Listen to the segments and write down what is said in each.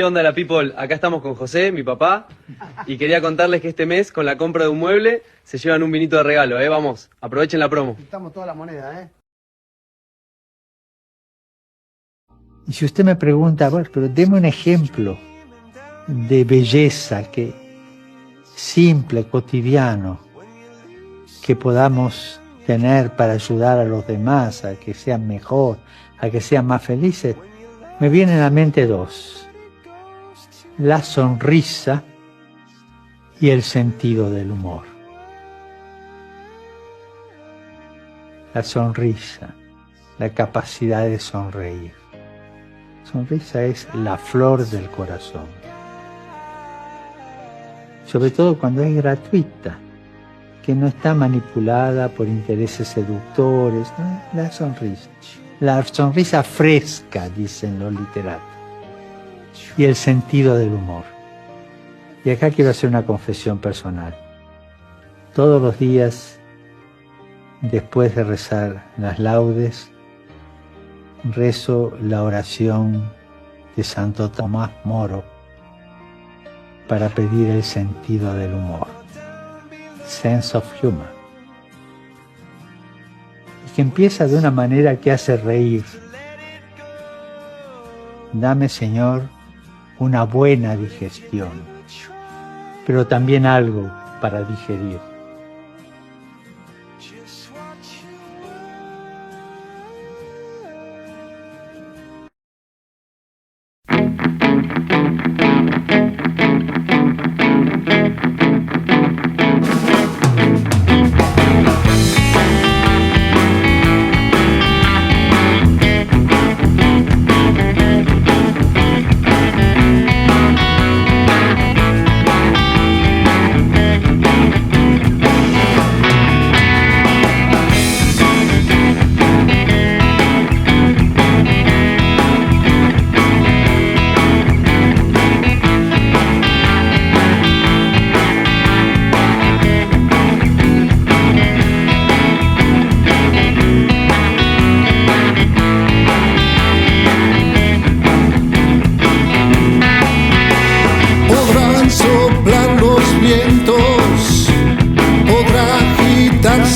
¿Qué onda la people? Acá estamos con José, mi papá, y quería contarles que este mes, con la compra de un mueble, se llevan un vinito de regalo, Vamos, aprovechen la promo. Estamos toda la moneda, Y si usted me pregunta, bueno, pero deme un ejemplo de belleza simple, cotidiano, que podamos tener para ayudar a los demás a que sean mejor, a que sean más felices, me vienen a la mente dos: la sonrisa y el sentido del humor. La sonrisa, la capacidad de sonreír. Sonrisa es la flor del corazón. Sobre todo cuando es gratuita, que no está manipulada por intereses seductores, ¿no? La sonrisa fresca, dicen los literatos, y el sentido del humor. Y acá quiero hacer una confesión personal. Todos los días, después de rezar las laudes, rezo la oración de Santo Tomás Moro para pedir el sentido del humor, sense of humor, y que empieza de una manera que hace reír. Dame, Señor, una buena digestión, pero también algo para digerir.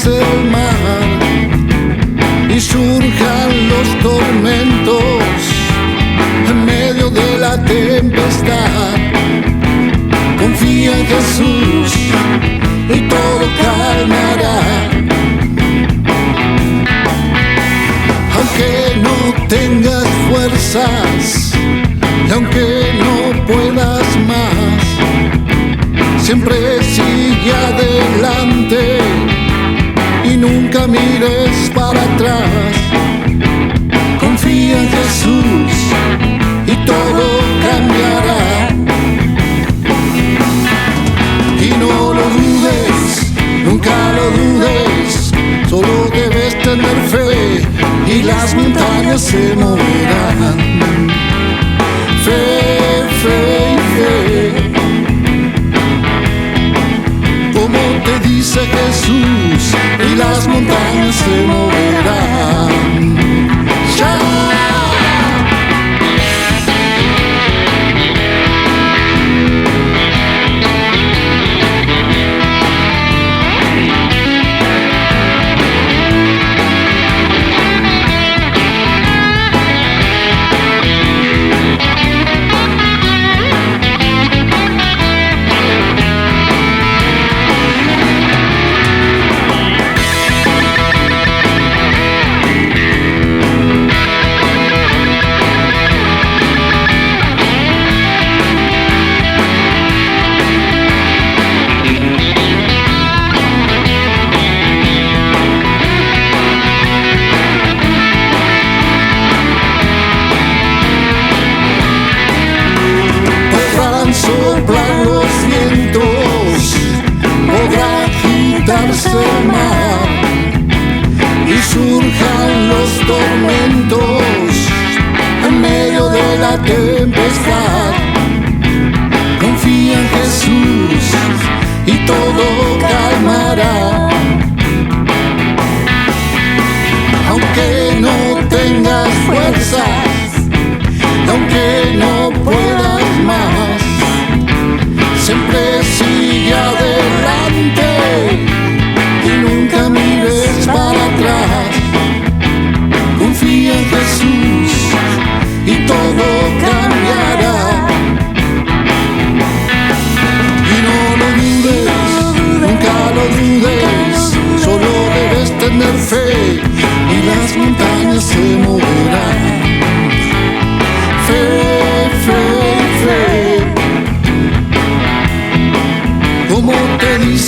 El mar y surjan los tormentos en medio de la tempestad. Confía en Jesús y todo calmará. Aunque no tengas fuerzas y aunque no puedas más, siempre sigue adelante y nunca mires para atrás. Confía en Jesús y todo cambiará. Y no lo dudes, nunca lo dudes, solo debes tener fe y las montañas se moverán. Fe, fe y fe, como te dice Jesús, y las montañas se moverán. ¡Ya!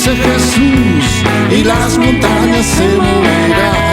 dice Jesús y las montañas se moverán.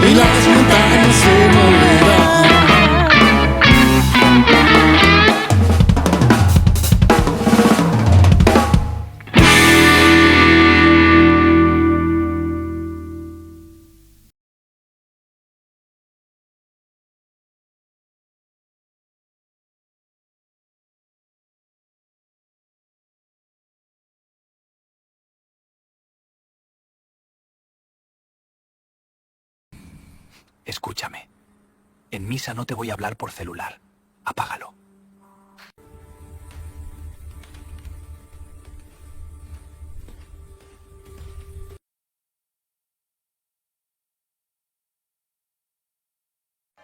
Y las montañas se moverán. Escúchame. En misa no te voy a hablar por celular. Apágalo.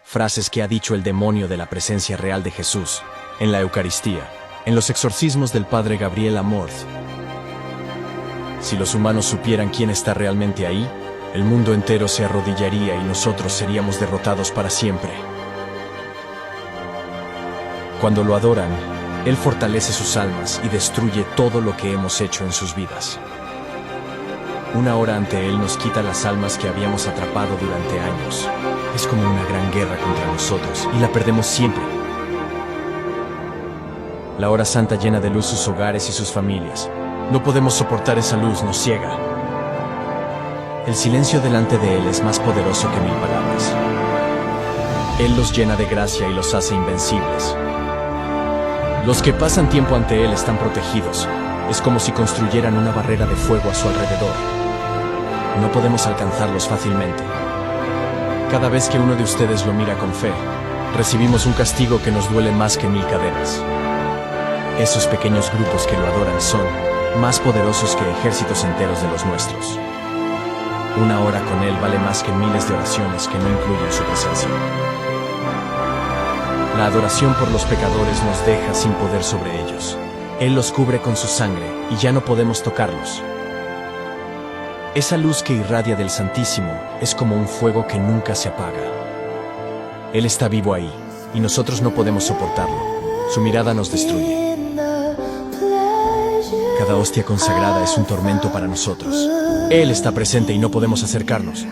Frases que ha dicho el demonio de la presencia real de Jesús, en la Eucaristía, en los exorcismos del Padre Gabriel Amorth. Si los humanos supieran quién está realmente ahí, el mundo entero se arrodillaría y nosotros seríamos derrotados para siempre. Cuando lo adoran, Él fortalece sus almas y destruye todo lo que hemos hecho en sus vidas. Una hora ante Él nos quita las almas que habíamos atrapado durante años. Es como una gran guerra contra nosotros y la perdemos siempre. La hora santa llena de luz sus hogares y sus familias. No podemos soportar esa luz, nos ciega. El silencio delante de Él es más poderoso que 1000 palabras. Él los llena de gracia y los hace invencibles. Los que pasan tiempo ante Él están protegidos. Es como si construyeran una barrera de fuego a su alrededor. No podemos alcanzarlos fácilmente. Cada vez que uno de ustedes lo mira con fe, recibimos un castigo que nos duele más que 1000 cadenas. Esos pequeños grupos que lo adoran son más poderosos que ejércitos enteros de los nuestros. Una hora con Él vale más que miles de oraciones que no incluyen su presencia. La adoración por los pecadores nos deja sin poder sobre ellos. Él los cubre con su sangre y ya no podemos tocarlos. Esa luz que irradia del Santísimo es como un fuego que nunca se apaga. Él está vivo ahí y nosotros no podemos soportarlo. Su mirada nos destruye. Cada hostia consagrada es un tormento para nosotros. Él está presente y no podemos acercarnos.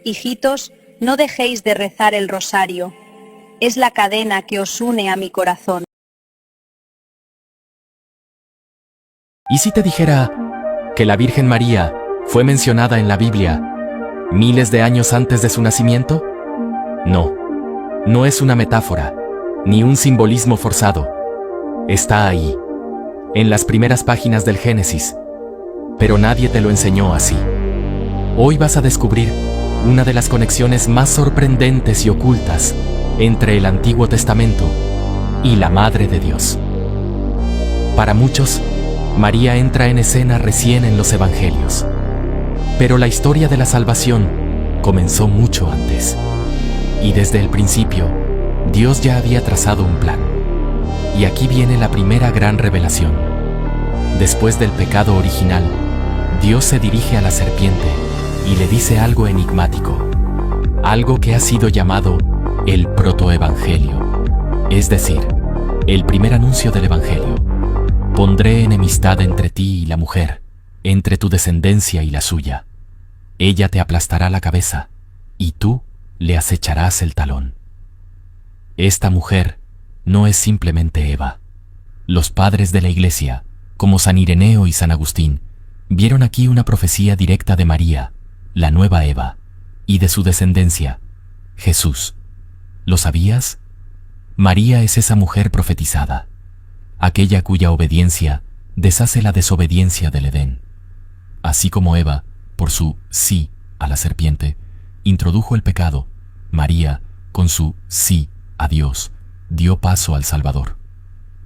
Hijitos, no dejéis de rezar el rosario. Es la cadena que os une a mi corazón. ¿Y si te dijera que la Virgen María fue mencionada en la Biblia miles de años antes de su nacimiento? No, no es una metáfora, ni un simbolismo forzado. Está ahí, en las primeras páginas del Génesis, pero nadie te lo enseñó así. Hoy vas a descubrir una de las conexiones más sorprendentes y ocultas entre el Antiguo Testamento y la Madre de Dios. Para muchos, María entra en escena recién en los Evangelios. Pero la historia de la salvación comenzó mucho antes. Y desde el principio, Dios ya había trazado un plan. Y aquí viene la primera gran revelación. Después del pecado original, Dios se dirige a la serpiente y le dice algo enigmático, algo que ha sido llamado el protoevangelio, es decir, el primer anuncio del evangelio. Pondré enemistad entre ti y la mujer, entre tu descendencia y la suya. Ella te aplastará la cabeza, y tú le acecharás el talón. Esta mujer no es simplemente Eva. Los padres de la Iglesia, como San Ireneo y San Agustín, vieron aquí una profecía directa de María, la nueva Eva, y de su descendencia, Jesús. ¿Lo sabías? María es esa mujer profetizada, aquella cuya obediencia deshace la desobediencia del Edén. Así como Eva, por su sí a la serpiente, introdujo el pecado, María, con su sí a Dios, dio paso al Salvador.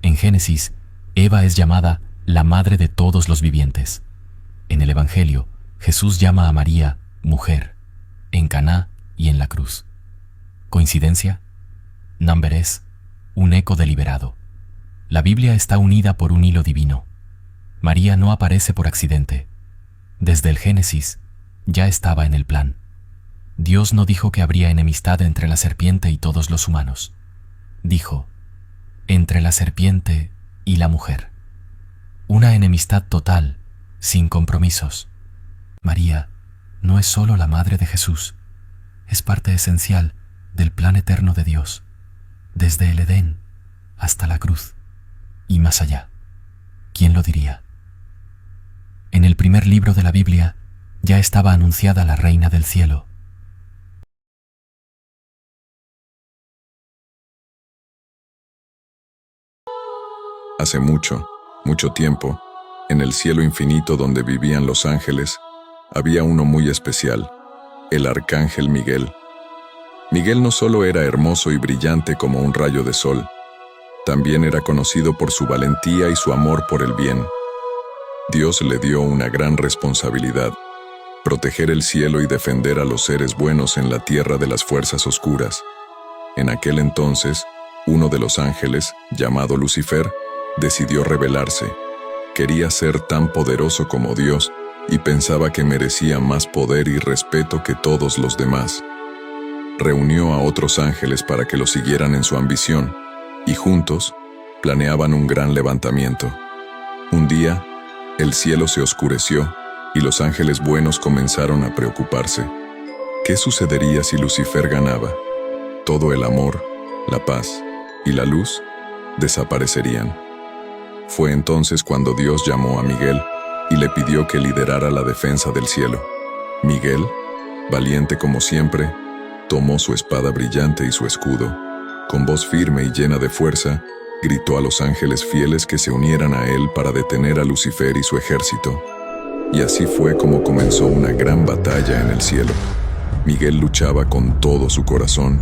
En Génesis, Eva es llamada la madre de todos los vivientes. En el Evangelio, Jesús llama a María mujer, en Caná y en la cruz. ¿Coincidencia? Number es un eco deliberado. La Biblia está unida por un hilo divino. María no aparece por accidente. Desde el Génesis, ya estaba en el plan. Dios no dijo que habría enemistad entre la serpiente y todos los humanos. Dijo, entre la serpiente y la mujer. Una enemistad total, sin compromisos. María no es solo la madre de Jesús, es parte esencial del plan eterno de Dios, desde el Edén hasta la cruz y más allá. ¿Quién lo diría? En el primer libro de la Biblia ya estaba anunciada la Reina del Cielo. Hace mucho, mucho tiempo, en el cielo infinito donde vivían los ángeles, había uno muy especial, el arcángel Miguel. Miguel no solo era hermoso y brillante como un rayo de sol, también era conocido por su valentía y su amor por el bien. Dios le dio una gran responsabilidad, proteger el cielo y defender a los seres buenos en la tierra de las fuerzas oscuras. En aquel entonces, uno de los ángeles, llamado Lucifer, decidió rebelarse. Quería ser tan poderoso como Dios y pensaba que merecía más poder y respeto que todos los demás. Reunió a otros ángeles para que lo siguieran en su ambición, y juntos planeaban un gran levantamiento. Un día, el cielo se oscureció y los ángeles buenos comenzaron a preocuparse. ¿Qué sucedería si Lucifer ganaba? Todo el amor, la paz y la luz desaparecerían. Fue entonces cuando Dios llamó a Miguel y le pidió que liderara la defensa del cielo. Miguel, valiente como siempre, tomó su espada brillante y su escudo. Con voz firme y llena de fuerza, gritó a los ángeles fieles que se unieran a él para detener a Lucifer y su ejército. Y así fue como comenzó una gran batalla en el cielo. Miguel luchaba con todo su corazón,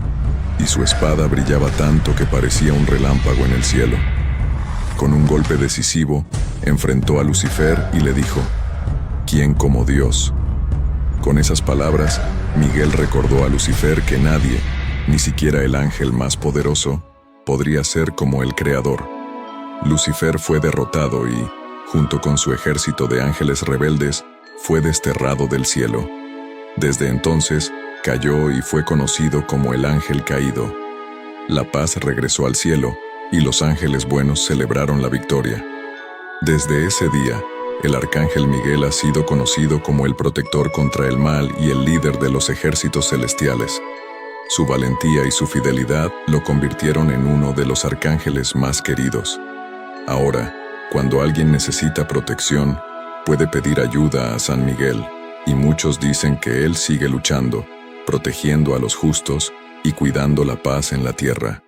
y su espada brillaba tanto que parecía un relámpago en el cielo. Con un golpe decisivo, enfrentó a Lucifer y le dijo, ¿quién como Dios? Con esas palabras, Miguel recordó a Lucifer que nadie, ni siquiera el ángel más poderoso, podría ser como el Creador. Lucifer fue derrotado y, junto con su ejército de ángeles rebeldes, fue desterrado del cielo. Desde entonces, cayó y fue conocido como el ángel caído. La paz regresó al cielo, y los ángeles buenos celebraron la victoria. Desde ese día, el arcángel Miguel ha sido conocido como el protector contra el mal y el líder de los ejércitos celestiales. Su valentía y su fidelidad lo convirtieron en uno de los arcángeles más queridos. Ahora, cuando alguien necesita protección, puede pedir ayuda a San Miguel, y muchos dicen que él sigue luchando, protegiendo a los justos y cuidando la paz en la tierra.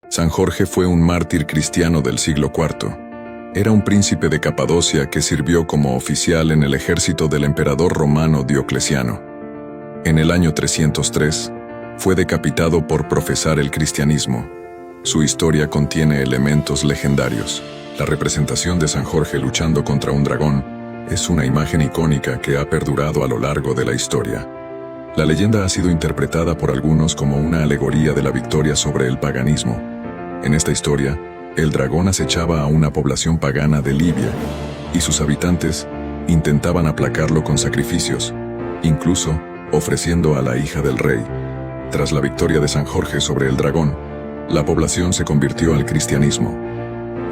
San Jorge fue un mártir cristiano del siglo IV. Era un príncipe de Capadocia que sirvió como oficial en el ejército del emperador romano Diocleciano. En el año 303, fue decapitado por profesar el cristianismo. Su historia contiene elementos legendarios. La representación de San Jorge luchando contra un dragón es una imagen icónica que ha perdurado a lo largo de la historia. La leyenda ha sido interpretada por algunos como una alegoría de la victoria sobre el paganismo. En esta historia, el dragón acechaba a una población pagana de Libia, y sus habitantes intentaban aplacarlo con sacrificios, incluso ofreciendo a la hija del rey. Tras la victoria de San Jorge sobre el dragón, la población se convirtió al cristianismo.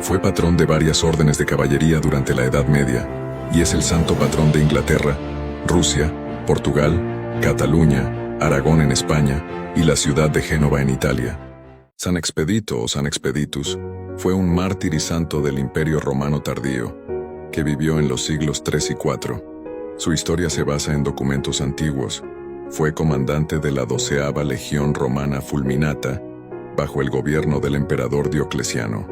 Fue patrón de varias órdenes de caballería durante la Edad Media, y es el santo patrón de Inglaterra, Rusia, Portugal, Cataluña, Aragón en España y la ciudad de Génova en Italia. San Expedito o San Expeditus fue un mártir y santo del Imperio Romano tardío, que vivió en los siglos III y IV. Su historia se basa en documentos antiguos. Fue comandante de la 12ª Legión Romana Fulminata, bajo el gobierno del emperador Diocleciano.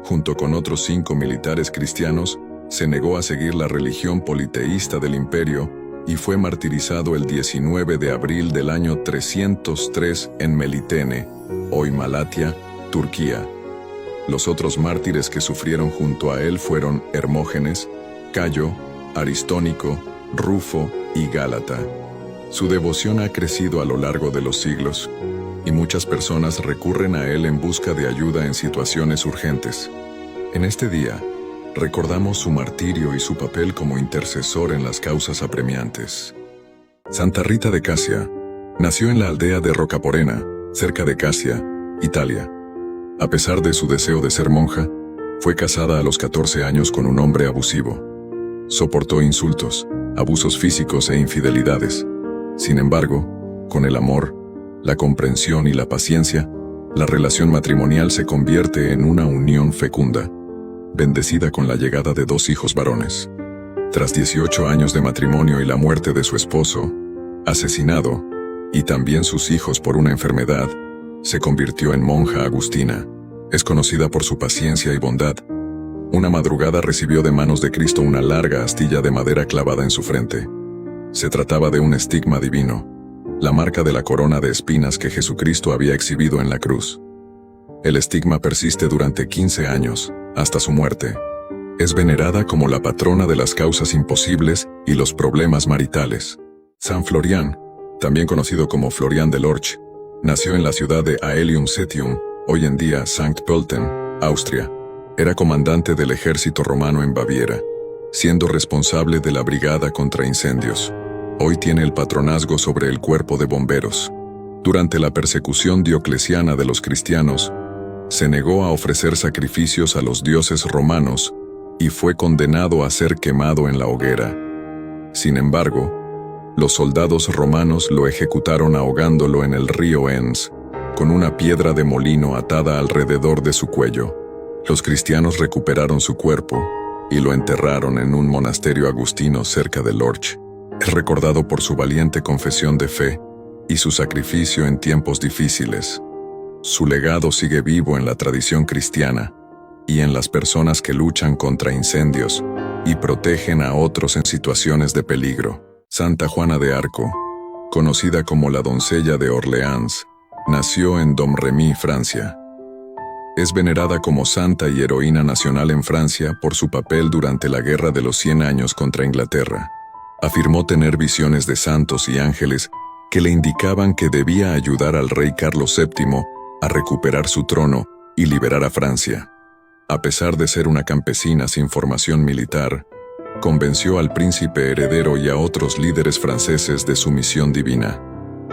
Junto con otros 5 militares cristianos, se negó a seguir la religión politeísta del imperio y fue martirizado el 19 de abril del año 303 en Melitene, hoy Malatia, Turquía. Los otros mártires que sufrieron junto a él fueron Hermógenes, Cayo, Aristónico, Rufo y Gálata. Su devoción ha crecido a lo largo de los siglos, y muchas personas recurren a él en busca de ayuda en situaciones urgentes. En este día, recordamos su martirio y su papel como intercesor en las causas apremiantes. Santa Rita de Casia nació en la aldea de Rocaporena, cerca de Casia, Italia. A pesar de su deseo de ser monja, fue casada a los 14 años con un hombre abusivo. Soportó insultos, abusos físicos e infidelidades. Sin embargo, con el amor, la comprensión y la paciencia, la relación matrimonial se convierte en una unión fecunda, bendecida con la llegada de 2 hijos varones. Tras 18 años de matrimonio y la muerte de su esposo, asesinado, y también sus hijos por una enfermedad, se convirtió en monja agustina. Es conocida por su paciencia y bondad. Una madrugada recibió de manos de Cristo una larga astilla de madera clavada en su frente. Se trataba de un estigma divino, la marca de la corona de espinas que Jesucristo había exhibido en la cruz. El estigma persiste durante 15 años, hasta su muerte. Es venerada como la patrona de las causas imposibles y los problemas maritales. San Florián, también conocido como Florián de Lorch, nació en la ciudad de Aelium Cetium, hoy en día Sankt Pölten, Austria. Era comandante del ejército romano en Baviera, siendo responsable de la brigada contra incendios. Hoy tiene el patronazgo sobre el cuerpo de bomberos. Durante la persecución diocleciana de los cristianos, se negó a ofrecer sacrificios a los dioses romanos y fue condenado a ser quemado en la hoguera. Sin embargo, los soldados romanos lo ejecutaron ahogándolo en el río Enns, con una piedra de molino atada alrededor de su cuello. Los cristianos recuperaron su cuerpo y lo enterraron en un monasterio agustino cerca de Lorch. Es recordado por su valiente confesión de fe y su sacrificio en tiempos difíciles. Su legado sigue vivo en la tradición cristiana y en las personas que luchan contra incendios y protegen a otros en situaciones de peligro. Santa Juana de Arco, conocida como la doncella de Orleans, nació en Domremy, Francia. Es venerada como santa y heroína nacional en Francia por su papel durante la Guerra de los 100 años contra Inglaterra. Afirmó tener visiones de santos y ángeles que le indicaban que debía ayudar al rey Carlos VII a recuperar su trono y liberar a Francia. A pesar de ser una campesina sin formación militar, convenció al príncipe heredero y a otros líderes franceses de su misión divina.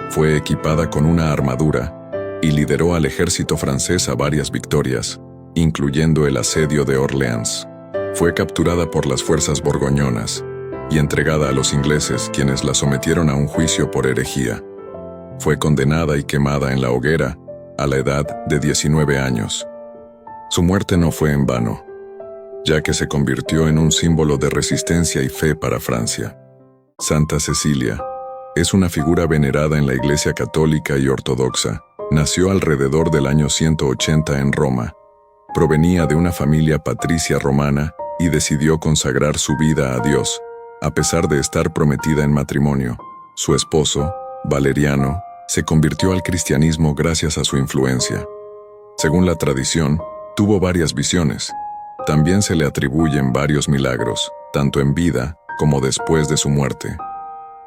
Fue equipada con una armadura y lideró al ejército francés a varias victorias, incluyendo el asedio de Orleans. Fue capturada por las fuerzas borgoñonas y entregada a los ingleses, quienes la sometieron a un juicio por herejía. Fue condenada y quemada en la hoguera a la edad de 19 años. Su muerte no fue en vano, ya que se convirtió en un símbolo de resistencia y fe para Francia. Santa Cecilia es una figura venerada en la Iglesia católica y ortodoxa. Nació alrededor del año 180 en Roma. Provenía de una familia patricia romana y decidió consagrar su vida a Dios, a pesar de estar prometida en matrimonio. Su esposo, Valeriano, se convirtió al cristianismo gracias a su influencia. Según la tradición, tuvo varias visiones. También se le atribuyen varios milagros, tanto en vida como después de su muerte.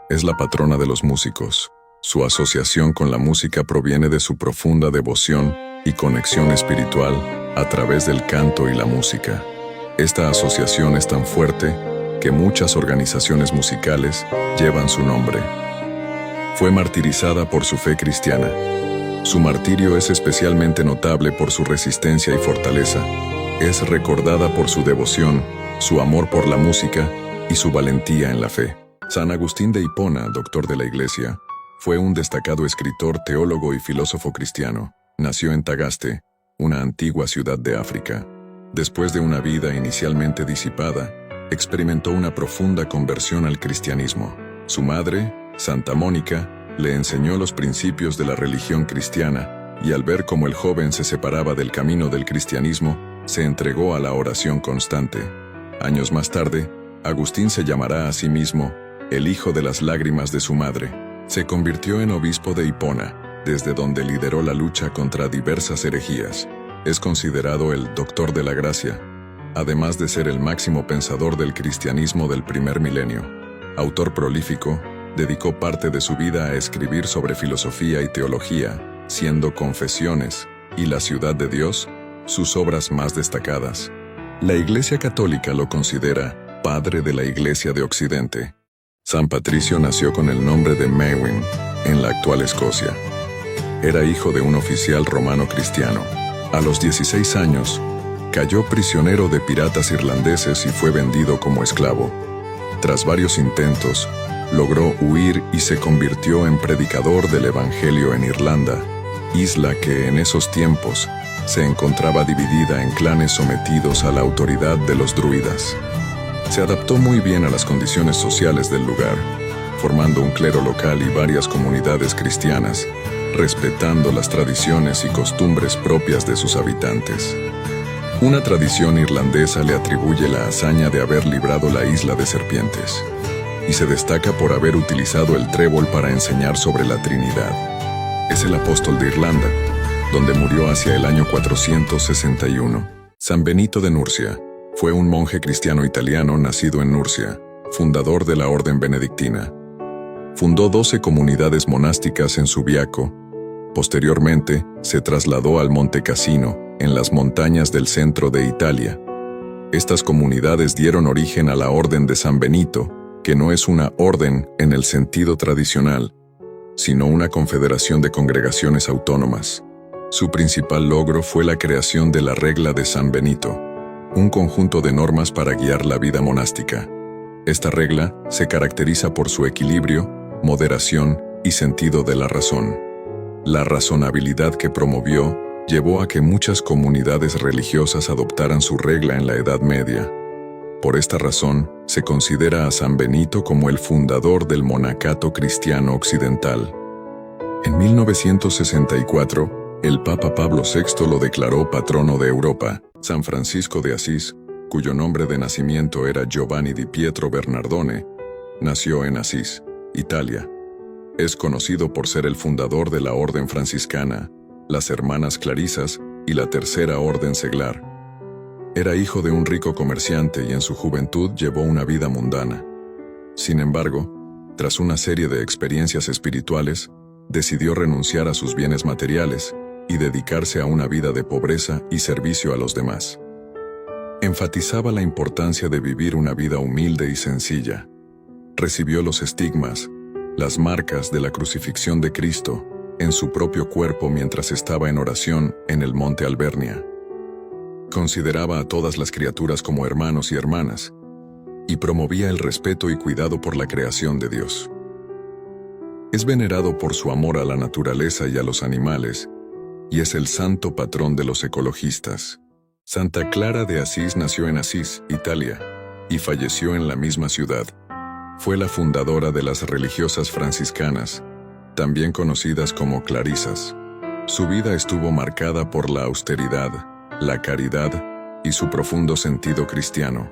Es la patrona de los músicos. Su asociación con la música proviene de su profunda devoción y conexión espiritual a través del canto y la música. Esta asociación es tan fuerte que muchas organizaciones musicales llevan su nombre. Fue martirizada por su fe cristiana. Su martirio es especialmente notable por su resistencia y fortaleza. Es recordada por su devoción, su amor por la música y su valentía en la fe. San Agustín de Hipona, doctor de la Iglesia, fue un destacado escritor, teólogo y filósofo cristiano. Nació en Tagaste, una antigua ciudad de África. Después de una vida inicialmente disipada, experimentó una profunda conversión al cristianismo. Su madre, Santa Mónica, le enseñó los principios de la religión cristiana y al ver cómo el joven se separaba del camino del cristianismo, se entregó a la oración constante. Años más tarde, Agustín se llamará a sí mismo el hijo de las lágrimas de su madre. Se convirtió en obispo de Hipona, desde donde lideró la lucha contra diversas herejías. Es considerado el doctor de la gracia, además de ser el máximo pensador del cristianismo del primer milenio. Autor prolífico, dedicó parte de su vida a escribir sobre filosofía y teología, siendo Confesiones y La ciudad de Dios sus obras más destacadas. La Iglesia Católica lo considera padre de la Iglesia de Occidente. San Patricio nació con el nombre de Mewin, en la actual Escocia. Era hijo de un oficial romano cristiano. A los 16 años, cayó prisionero de piratas irlandeses y fue vendido como esclavo. Tras varios intentos, logró huir y se convirtió en predicador del Evangelio en Irlanda, isla que en esos tiempos se encontraba dividida en clanes sometidos a la autoridad de los druidas. Se adaptó muy bien a las condiciones sociales del lugar, formando un clero local y varias comunidades cristianas, respetando las tradiciones y costumbres propias de sus habitantes. Una tradición irlandesa le atribuye la hazaña de haber librado la isla de serpientes, y se destaca por haber utilizado el trébol para enseñar sobre la Trinidad. Es el apóstol de Irlanda, donde murió hacia el año 461. San Benito de Nursia fue un monje cristiano italiano nacido en Nursia, fundador de la orden benedictina. Fundó 12 comunidades monásticas en Subiaco. Posteriormente, se trasladó al Monte Cassino, en las montañas del centro de Italia. Estas comunidades dieron origen a la Orden de San Benito, que no es una orden en el sentido tradicional, sino una confederación de congregaciones autónomas. Su principal logro fue la creación de la Regla de San Benito, un conjunto de normas para guiar la vida monástica. Esta regla se caracteriza por su equilibrio, moderación y sentido de la razón. La razonabilidad que promovió llevó a que muchas comunidades religiosas adoptaran su regla en la Edad Media. Por esta razón, se considera a San Benito como el fundador del monacato cristiano occidental. En 1964, el Papa Pablo VI lo declaró patrono de Europa. San Francisco de Asís, cuyo nombre de nacimiento era Giovanni di Pietro Bernardone, nació en Asís, Italia. Es conocido por ser el fundador de la Orden Franciscana, las Hermanas Clarisas y la Tercera Orden Seglar. Era hijo de un rico comerciante y en su juventud llevó una vida mundana. Sin embargo, tras una serie de experiencias espirituales, decidió renunciar a sus bienes materiales y dedicarse a una vida de pobreza y servicio a los demás. Enfatizaba la importancia de vivir una vida humilde y sencilla. Recibió los estigmas, las marcas de la crucifixión de Cristo, en su propio cuerpo mientras estaba en oración en el monte Albernia. Consideraba a todas las criaturas como hermanos y hermanas, y promovía el respeto y cuidado por la creación de Dios. Es venerado por su amor a la naturaleza y a los animales, y es el santo patrón de los ecologistas. Santa Clara de Asís nació en Asís, Italia, y falleció en la misma ciudad. Fue la fundadora de las religiosas franciscanas, también conocidas como clarisas. Su vida estuvo marcada por la austeridad, la caridad y su profundo sentido cristiano.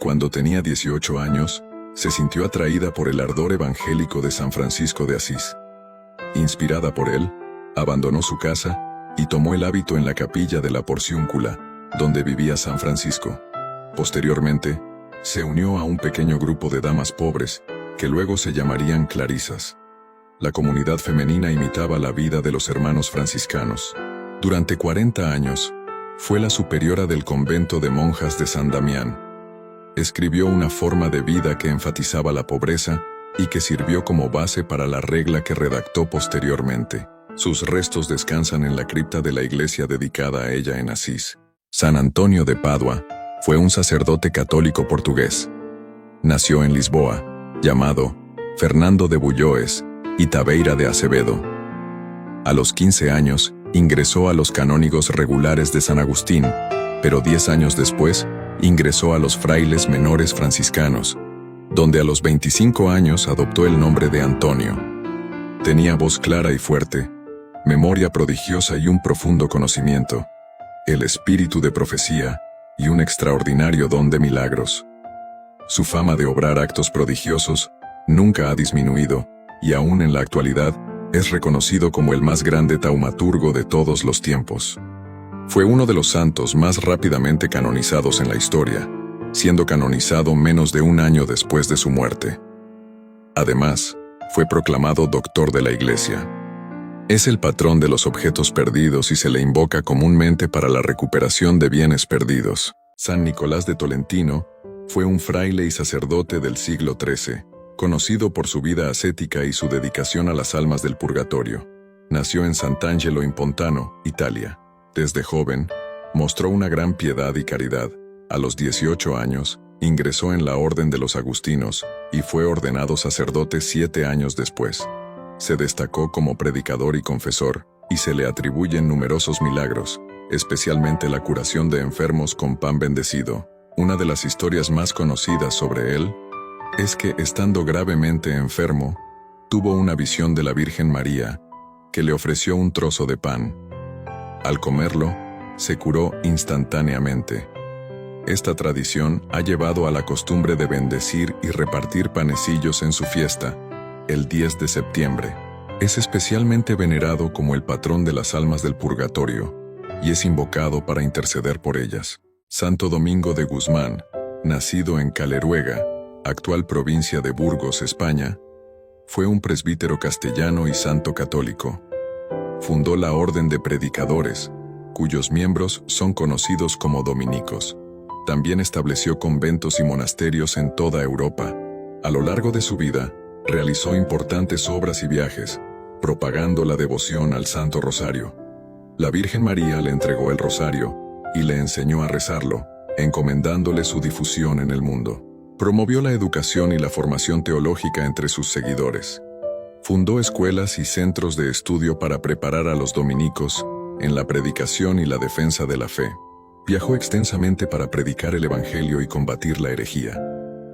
Cuando tenía 18 años, se sintió atraída por el ardor evangélico de San Francisco de Asís. Inspirada por él, abandonó su casa y tomó el hábito en la capilla de la Porciúncula, donde vivía San Francisco. Posteriormente, se unió a un pequeño grupo de damas pobres, que luego se llamarían clarisas. La comunidad femenina imitaba la vida de los hermanos franciscanos. Durante 40 años, fue la superiora del convento de monjas de San Damián. Escribió una forma de vida que enfatizaba la pobreza y que sirvió como base para la regla que redactó posteriormente. Sus restos descansan en la cripta de la iglesia dedicada a ella en Asís. San Antonio de Padua fue un sacerdote católico portugués. Nació en Lisboa, llamado Fernando de Bulloes y Tabeira de Acevedo. A los 15 años, ingresó a los canónigos regulares de San Agustín, pero 10 años después, ingresó a los frailes menores franciscanos, donde a los 25 años adoptó el nombre de Antonio. Tenía voz clara y fuerte, memoria prodigiosa y un profundo conocimiento, el espíritu de profecía y un extraordinario don de milagros. Su fama de obrar actos prodigiosos nunca ha disminuido, y aún en la actualidad es reconocido como el más grande taumaturgo de todos los tiempos. Fue uno de los santos más rápidamente canonizados en la historia, siendo canonizado menos de un año después de su muerte. Además, fue proclamado doctor de la Iglesia. Es el patrón de los objetos perdidos y se le invoca comúnmente para la recuperación de bienes perdidos. San Nicolás de Tolentino fue un fraile y sacerdote del siglo XIII, conocido por su vida ascética y su dedicación a las almas del purgatorio. Nació en Sant'Angelo in Pontano, Italia. Desde joven, mostró una gran piedad y caridad. A los 18 años, ingresó en la Orden de los Agustinos y fue ordenado sacerdote 7 años después. Se destacó como predicador y confesor, y se le atribuyen numerosos milagros, especialmente la curación de enfermos con pan bendecido. Una de las historias más conocidas sobre él es que, estando gravemente enfermo, tuvo una visión de la Virgen María, que le ofreció un trozo de pan. Al comerlo, se curó instantáneamente. Esta tradición ha llevado a la costumbre de bendecir y repartir panecillos en su fiesta, el 10 de septiembre. Es especialmente venerado como el patrón de las almas del purgatorio, y es invocado para interceder por ellas. Santo Domingo de Guzmán, nacido en Caleruega, actual provincia de Burgos, España, fue un presbítero castellano y santo católico. Fundó la Orden de Predicadores, cuyos miembros son conocidos como dominicos. También estableció conventos y monasterios en toda Europa. A lo largo de su vida, realizó importantes obras y viajes, propagando la devoción al Santo Rosario. La Virgen María le entregó el rosario y le enseñó a rezarlo, encomendándole su difusión en el mundo. Promovió la educación y la formación teológica entre sus seguidores. Fundó escuelas y centros de estudio para preparar a los dominicos en la predicación y la defensa de la fe. Viajó extensamente para predicar el Evangelio y combatir la herejía.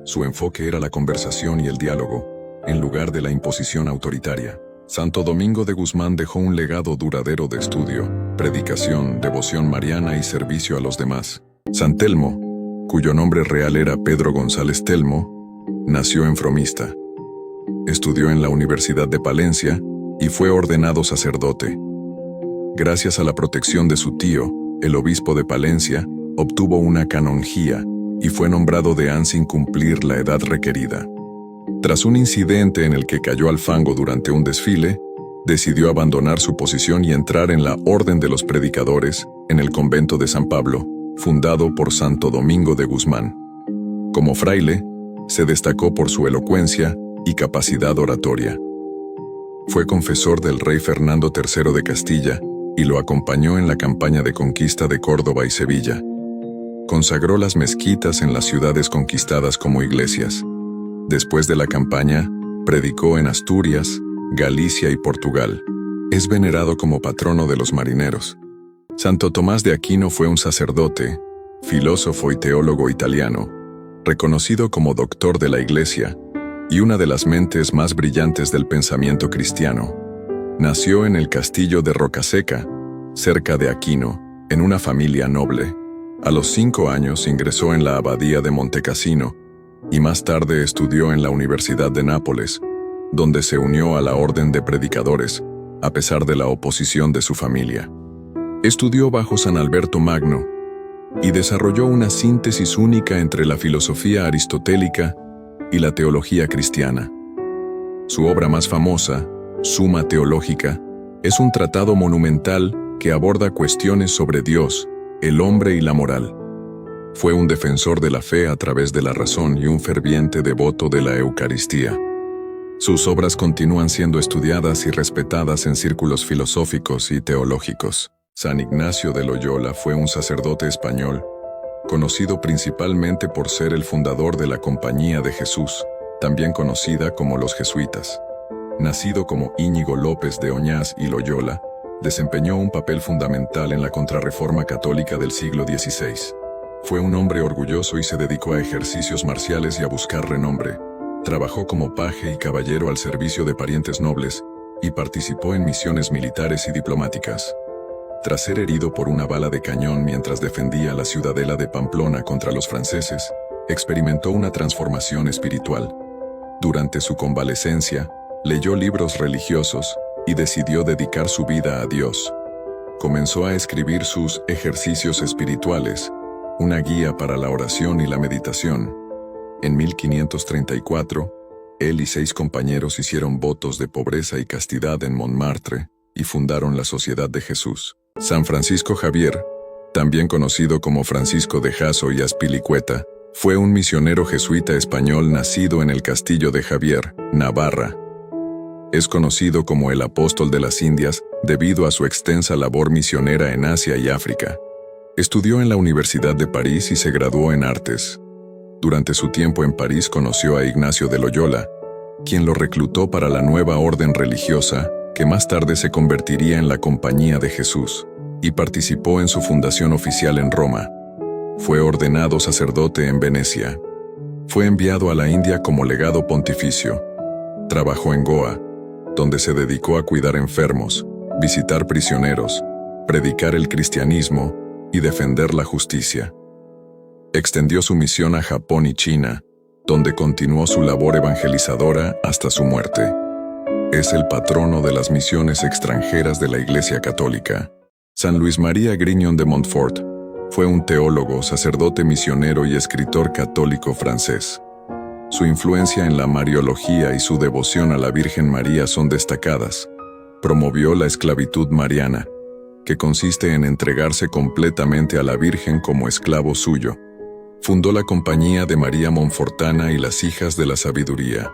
Su enfoque era la conversación y el diálogo, en lugar de la imposición autoritaria. Santo Domingo de Guzmán dejó un legado duradero de estudio, predicación, devoción mariana y servicio a los demás. San Telmo, cuyo nombre real era Pedro González Telmo, nació en Fromista. Estudió en la Universidad de Palencia y fue ordenado sacerdote. Gracias a la protección de su tío, el obispo de Palencia, obtuvo una canonjía y fue nombrado deán sin cumplir la edad requerida. Tras un incidente en el que cayó al fango durante un desfile, decidió abandonar su posición y entrar en la Orden de los Predicadores en el convento de San Pablo, fundado por Santo Domingo de Guzmán. Como fraile, se destacó por su elocuencia y capacidad oratoria. Fue confesor del rey Fernando III de Castilla y lo acompañó en la campaña de conquista de Córdoba y Sevilla. Consagró las mezquitas en las ciudades conquistadas como iglesias. Después de la campaña, predicó en Asturias, Galicia y Portugal. Es venerado como patrono de los marineros. Santo Tomás de Aquino fue un sacerdote, filósofo y teólogo italiano, reconocido como doctor de la Iglesia y una de las mentes más brillantes del pensamiento cristiano. Nació en el castillo de Rocaseca, cerca de Aquino, en una familia noble. A los 5 años ingresó en la abadía de Montecassino y más tarde estudió en la Universidad de Nápoles, donde se unió a la Orden de Predicadores, a pesar de la oposición de su familia. Estudió bajo San Alberto Magno y desarrolló una síntesis única entre la filosofía aristotélica y la teología cristiana. Su obra más famosa, Summa Theologica, es un tratado monumental que aborda cuestiones sobre Dios, el hombre y la moral. Fue un defensor de la fe a través de la razón y un ferviente devoto de la Eucaristía. Sus obras continúan siendo estudiadas y respetadas en círculos filosóficos y teológicos. San Ignacio de Loyola fue un sacerdote español, conocido principalmente por ser el fundador de la Compañía de Jesús. también conocida como los jesuitas. Nacido como Íñigo López de Oñás y Loyola, desempeñó un papel fundamental en la Contrarreforma católica del siglo XVI. Fue un hombre orgulloso y se dedicó a ejercicios marciales y a buscar renombre. Trabajó como paje y caballero al servicio de parientes nobles y participó en misiones militares y diplomáticas. Tras ser herido por una bala de cañón mientras defendía la ciudadela de Pamplona contra los franceses, experimentó una transformación espiritual. Durante su convalecencia, leyó libros religiosos y decidió dedicar su vida a Dios. Comenzó a escribir sus Ejercicios espirituales, una guía para la oración y la meditación. En 1534, él y 6 compañeros hicieron votos de pobreza y castidad en Montmartre y fundaron la Sociedad de Jesús. San Francisco Javier, también conocido como Francisco de Jasso y Azpilicueta, fue un misionero jesuita español nacido en el castillo de Javier, Navarra. Es conocido como el apóstol de las Indias debido a su extensa labor misionera en Asia y África. Estudió en la Universidad de París y se graduó en artes. Durante su tiempo en París conoció a Ignacio de Loyola, quien lo reclutó para la nueva orden religiosa que más tarde se convertiría en la Compañía de Jesús, y participó en su fundación oficial en Roma. Fue ordenado sacerdote en Venecia. Fue enviado a la India como legado pontificio. Trabajó en Goa, donde se dedicó a cuidar enfermos, visitar prisioneros, predicar el cristianismo y defender la justicia. Extendió su misión a Japón y China, donde continuó su labor evangelizadora hasta su muerte. Es el patrono de las misiones extranjeras de la Iglesia Católica. San Luis María Grignon de Montfort fue un teólogo, sacerdote misionero y escritor católico francés. Su influencia en la Mariología y su devoción a la Virgen María son destacadas. Promovió la esclavitud mariana, que consiste en entregarse completamente a la Virgen como esclavo suyo. Fundó la Compañía de María Monfortana y las Hijas de la Sabiduría.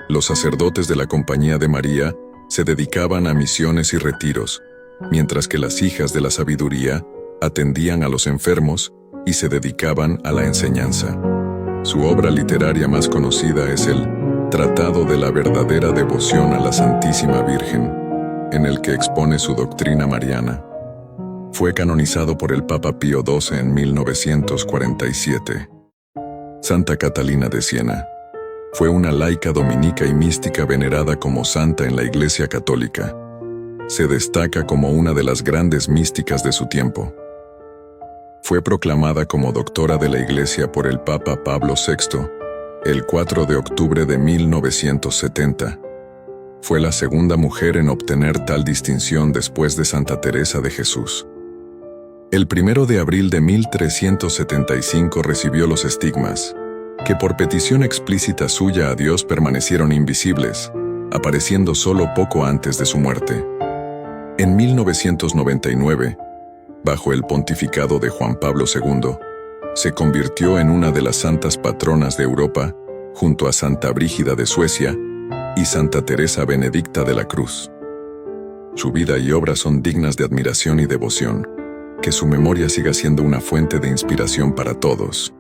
Los sacerdotes de la Compañía de María se dedicaban a misiones y retiros, mientras que las Hijas de la Sabiduría atendían a los enfermos y se dedicaban a la enseñanza. Su obra literaria más conocida es el Tratado de la verdadera devoción a la Santísima Virgen, en el que expone su doctrina mariana. Fue canonizado por el Papa Pío XII en 1947. Santa Catalina de Siena fue una laica dominica y mística venerada como santa en la Iglesia Católica. Se destaca como una de las grandes místicas de su tiempo. Fue proclamada como doctora de la Iglesia por el Papa Pablo VI el 4 de octubre de 1970. Fue la segunda mujer en obtener tal distinción después de Santa Teresa de Jesús. El 1 de abril de 1375 recibió los estigmas, que por petición explícita suya a Dios permanecieron invisibles, apareciendo solo poco antes de su muerte. En 1999, bajo el pontificado de Juan Pablo II, se convirtió en una de las santas patronas de Europa, junto a Santa Brígida de Suecia y Santa Teresa Benedicta de la Cruz. Su vida y obra son dignas de admiración y devoción. Que su memoria siga siendo una fuente de inspiración para todos.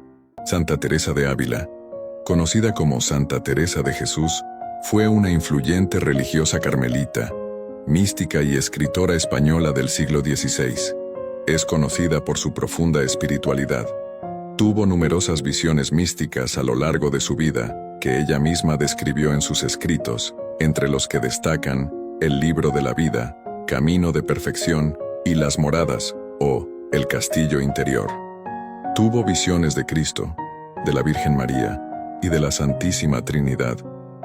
Santa Teresa de Ávila, conocida como Santa Teresa de Jesús, fue una influyente religiosa carmelita, mística y escritora española del siglo XVI. Es conocida por su profunda espiritualidad. Tuvo numerosas visiones místicas a lo largo de su vida, que ella misma describió en sus escritos, entre los que destacan El Libro de la Vida, Camino de Perfección y Las Moradas, o El Castillo Interior. Tuvo visiones de Cristo, de la Virgen María y de la Santísima Trinidad.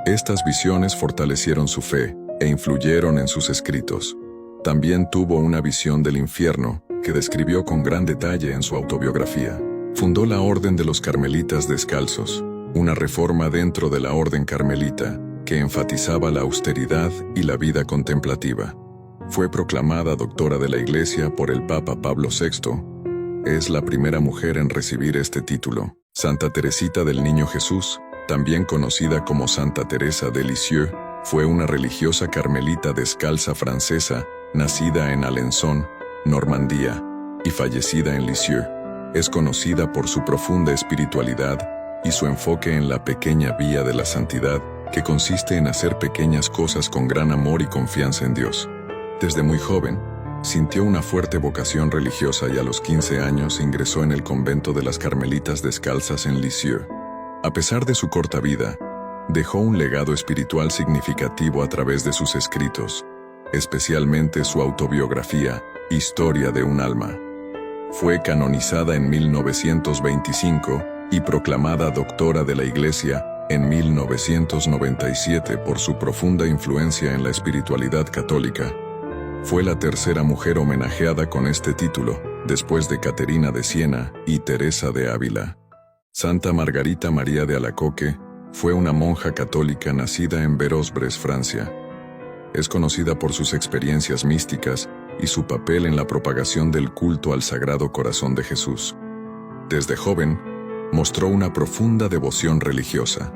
Estas visiones fortalecieron su fe e influyeron en sus escritos. También tuvo una visión del infierno que describió con gran detalle en su autobiografía. Fundó la Orden de los Carmelitas Descalzos, una reforma dentro de la Orden Carmelita que enfatizaba la austeridad y la vida contemplativa. Fue proclamada doctora de la Iglesia por el Papa Pablo VI. Es la primera mujer en recibir este título. Santa Teresita del Niño Jesús, también conocida como Santa Teresa de Lisieux, fue una religiosa carmelita descalza francesa, nacida en Alençon, Normandía, y fallecida en Lisieux. Es conocida por su profunda espiritualidad y su enfoque en la pequeña vía de la santidad, que consiste en hacer pequeñas cosas con gran amor y confianza en Dios. Desde muy joven, sintió una fuerte vocación religiosa y a los 15 años ingresó en el convento de las Carmelitas Descalzas en Lisieux. A pesar de su corta vida, dejó un legado espiritual significativo a través de sus escritos, especialmente su autobiografía, Historia de un alma. Fue canonizada en 1925 y proclamada doctora de la Iglesia en 1997 por su profunda influencia en la espiritualidad católica. Fue la tercera mujer homenajeada con este título, después de Caterina de Siena y Teresa de Ávila. Santa Margarita María de Alacoque fue una monja católica nacida en Verosbres, Francia. Es conocida por sus experiencias místicas y su papel en la propagación del culto al Sagrado Corazón de Jesús. Desde joven, mostró una profunda devoción religiosa.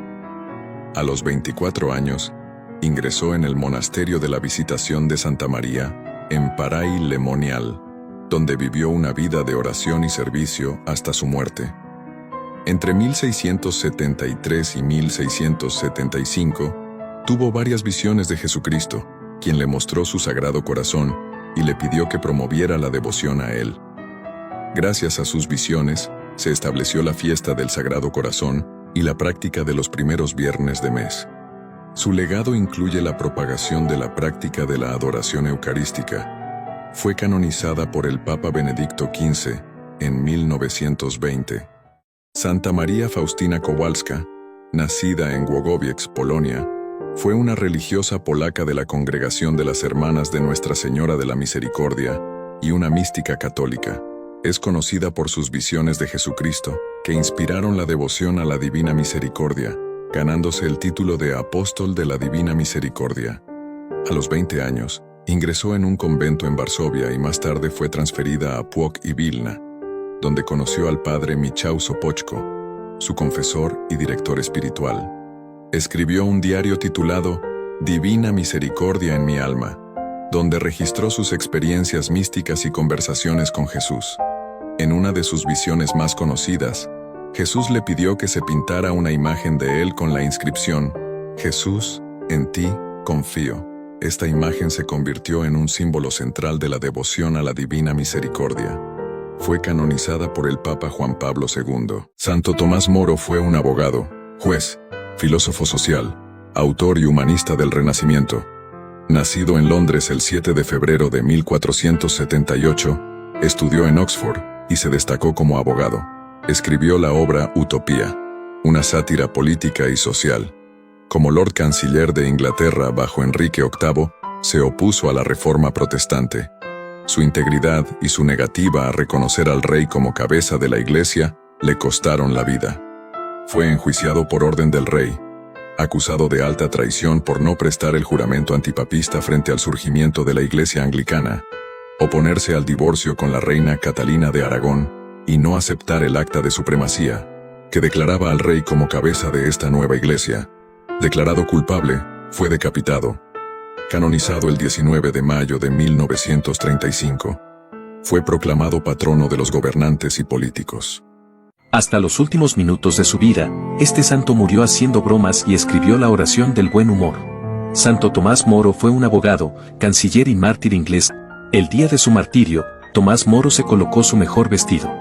A los 24 años, ingresó en el monasterio de la Visitación de Santa María, en Paray-le-Monial, donde vivió una vida de oración y servicio hasta su muerte. Entre 1673 y 1675, tuvo varias visiones de Jesucristo, quien le mostró su Sagrado Corazón y le pidió que promoviera la devoción a él. Gracias a sus visiones, se estableció la fiesta del Sagrado Corazón y la práctica de los primeros viernes de mes. Su legado incluye la propagación de la práctica de la adoración eucarística. Fue canonizada por el Papa Benedicto XV en 1920. Santa María Faustina Kowalska, nacida en Głogowiec, Polonia, fue una religiosa polaca de la Congregación de las Hermanas de Nuestra Señora de la Misericordia y una mística católica. Es conocida por sus visiones de Jesucristo, que inspiraron la devoción a la Divina Misericordia, ganándose el título de Apóstol de la Divina Misericordia. A los 20 años, ingresó en un convento en Varsovia y más tarde fue transferida a Płock y Vilna, donde conoció al padre Michał Sopoćko, su confesor y director espiritual. Escribió un diario titulado Divina Misericordia en mi alma, donde registró sus experiencias místicas y conversaciones con Jesús. En una de sus visiones más conocidas, Jesús le pidió que se pintara una imagen de él con la inscripción Jesús, en ti confío. Esta imagen se convirtió en un símbolo central de la devoción a la Divina Misericordia. Fue canonizada por el Papa Juan Pablo II. Santo Tomás Moro fue un abogado, juez, filósofo social, autor y humanista del Renacimiento. Nacido en Londres el 7 de febrero de 1478, estudió en Oxford y se destacó como abogado. Escribió la obra Utopía, una sátira política y social. Como Lord Canciller de Inglaterra bajo Enrique VIII, se opuso a la Reforma protestante. Su integridad y su negativa a reconocer al rey como cabeza de la Iglesia le costaron la vida. Fue enjuiciado por orden del rey, acusado de alta traición por no prestar el juramento antipapista frente al surgimiento de la Iglesia anglicana, oponerse al divorcio con la reina Catalina de Aragón y no aceptar el acta de supremacía, que declaraba al rey como cabeza de esta nueva Iglesia. Declarado culpable, fue decapitado. Canonizado el 19 de mayo de 1935. Fue proclamado patrono de los gobernantes y políticos. Hasta los últimos minutos de su vida, este santo murió haciendo bromas y escribió la oración del buen humor. Santo Tomás Moro fue un abogado, canciller y mártir inglés. El día de su martirio, Tomás Moro se colocó su mejor vestido.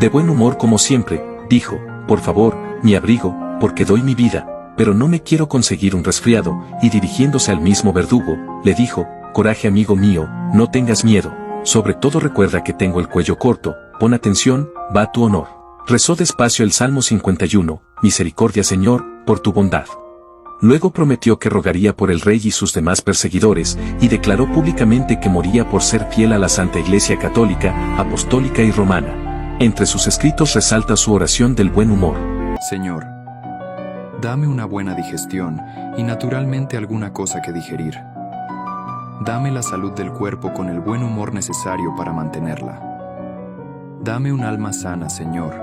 De buen humor como siempre, dijo, por favor, mi abrigo, porque doy mi vida, pero no me quiero conseguir un resfriado, y dirigiéndose al mismo verdugo, le dijo, coraje amigo mío, no tengas miedo, sobre todo recuerda que tengo el cuello corto, pon atención, va tu honor. Rezó despacio el Salmo 51, misericordia Señor, por tu bondad. Luego prometió que rogaría por el rey y sus demás perseguidores, y declaró públicamente que moría por ser fiel a la Santa Iglesia Católica, Apostólica y Romana. Entre sus escritos resalta su oración del buen humor. Señor, dame una buena digestión y naturalmente alguna cosa que digerir. Dame la salud del cuerpo con el buen humor necesario para mantenerla. Dame un alma sana, Señor,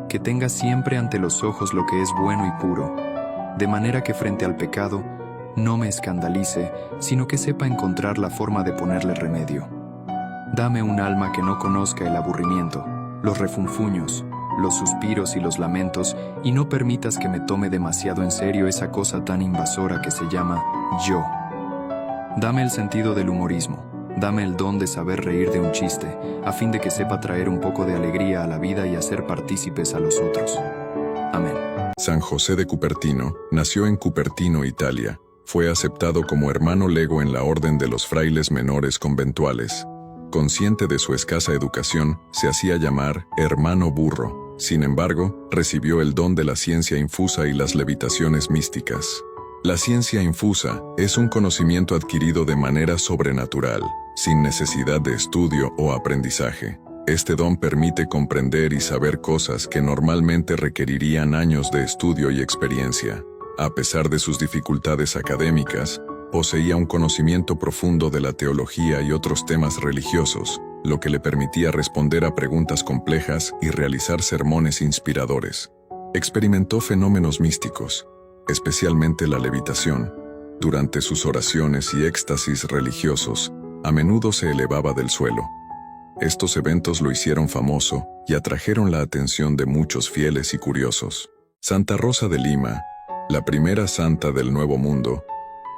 que tenga siempre ante los ojos lo que es bueno y puro, de manera que frente al pecado no me escandalice, sino que sepa encontrar la forma de ponerle remedio. Dame un alma que no conozca el aburrimiento, los refunfuños, los suspiros y los lamentos, y no permitas que me tome demasiado en serio esa cosa tan invasora que se llama yo. Dame el sentido del humorismo, dame el don de saber reír de un chiste, a fin de que sepa traer un poco de alegría a la vida y hacer partícipes a los otros. Amén. San José de Cupertino nació en Cupertino, Italia. Fue aceptado como hermano lego en la orden de los frailes menores conventuales. Consciente de su escasa educación, se hacía llamar hermano burro. Sin embargo, recibió el don de la ciencia infusa y las levitaciones místicas. La ciencia infusa es un conocimiento adquirido de manera sobrenatural, sin necesidad de estudio o aprendizaje. Este don permite comprender y saber cosas que normalmente requerirían años de estudio y experiencia. A pesar de sus dificultades académicas, poseía un conocimiento profundo de la teología y otros temas religiosos, lo que le permitía responder a preguntas complejas y realizar sermones inspiradores. Experimentó fenómenos místicos, especialmente la levitación. Durante sus oraciones y éxtasis religiosos, a menudo se elevaba del suelo. Estos eventos lo hicieron famoso y atrajeron la atención de muchos fieles y curiosos. Santa Rosa de Lima, la primera santa del Nuevo Mundo,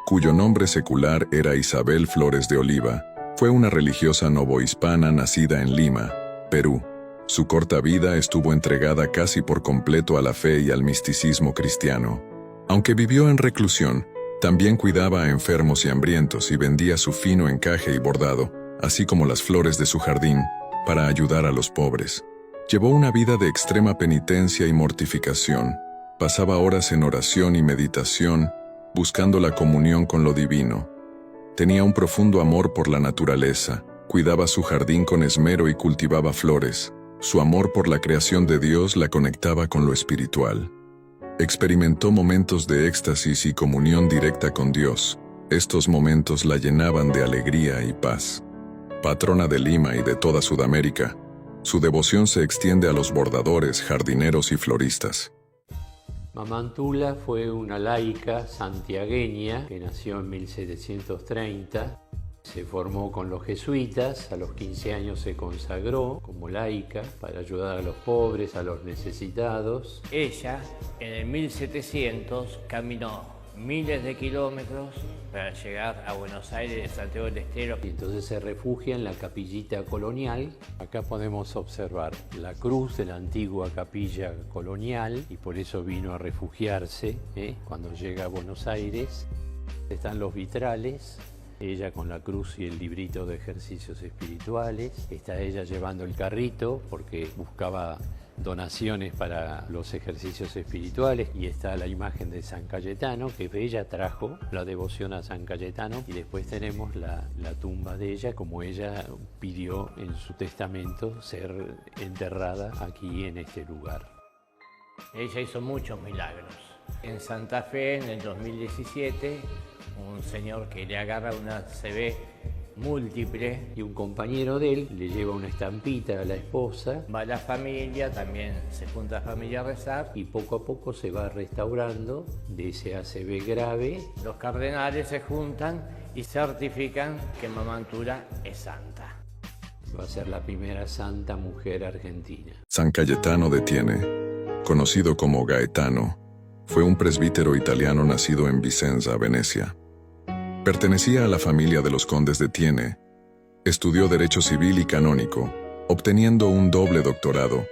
cuyo nombre secular era Isabel Flores de Oliva, fue una religiosa novohispana nacida en Lima, Perú. Su corta vida estuvo entregada casi por completo a la fe y al misticismo cristiano. Aunque vivió en reclusión, también cuidaba a enfermos y hambrientos y vendía su fino encaje y bordado, así como las flores de su jardín, para ayudar a los pobres. Llevó una vida de extrema penitencia y mortificación. Pasaba horas en oración y meditación, buscando la comunión con lo divino. Tenía un profundo amor por la naturaleza, cuidaba su jardín con esmero y cultivaba flores. Su amor por la creación de Dios la conectaba con lo espiritual. Experimentó momentos de éxtasis y comunión directa con Dios. Estos momentos la llenaban de alegría y paz. Patrona de Lima y de toda Sudamérica, su devoción se extiende a los bordadores, jardineros y floristas. Mamantula fue una laica santiagueña que nació en 1730. Se formó con los jesuitas, a los 15 años se consagró como laica para ayudar a los pobres, a los necesitados. Ella, en el 1700, caminó miles de kilómetros para llegar a Buenos Aires, de Santiago del Estero. Y entonces se refugia en la capillita colonial. Acá podemos observar la cruz de la antigua capilla colonial y por eso vino a refugiarse cuando llega a Buenos Aires. Están los vitrales. Ella con la cruz y el librito de ejercicios espirituales. Está ella llevando el carrito porque buscaba donaciones para los ejercicios espirituales. Y está la imagen de San Cayetano, que ella trajo la devoción a San Cayetano. Y después tenemos la tumba de ella, como ella pidió en su testamento ser enterrada aquí en este lugar. Ella hizo muchos milagros. En Santa Fe, en el 2017, un señor que le agarra una CB múltiple y un compañero de él le lleva una estampita a la esposa. Va la familia, también se junta la familia a rezar y poco a poco se va restaurando de ese ACV grave. Los cardenales se juntan y certifican que Mamantula es santa. Va a ser la primera santa mujer argentina. San Cayetano de Tiene, conocido como Gaetano, fue un presbítero italiano nacido en Vicenza, Venecia. Pertenecía a la familia de los condes de Tiene. Estudió Derecho Civil y Canónico, obteniendo un doble doctorado.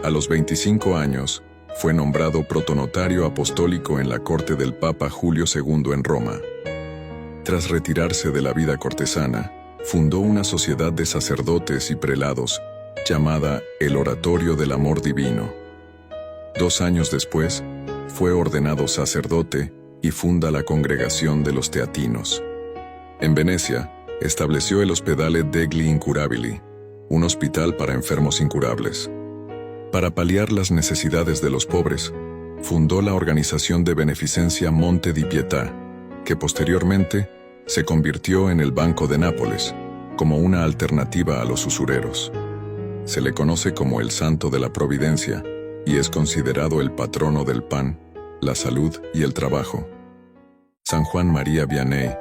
A los 25 años, fue nombrado protonotario apostólico en la corte del Papa Julio II en Roma. Tras retirarse de la vida cortesana, fundó una sociedad de sacerdotes y prelados, llamada el Oratorio del Amor Divino. 2 años después, fue ordenado sacerdote y funda la Congregación de los Teatinos. En Venecia, estableció el Ospedale degli Incurabili, un hospital para enfermos incurables. Para paliar las necesidades de los pobres, fundó la organización de beneficencia Monte di Pietà, que posteriormente se convirtió en el Banco de Nápoles, como una alternativa a los usureros. Se le conoce como el Santo de la Providencia y es considerado el patrono del pan, la salud y el trabajo. San Juan María Vianney,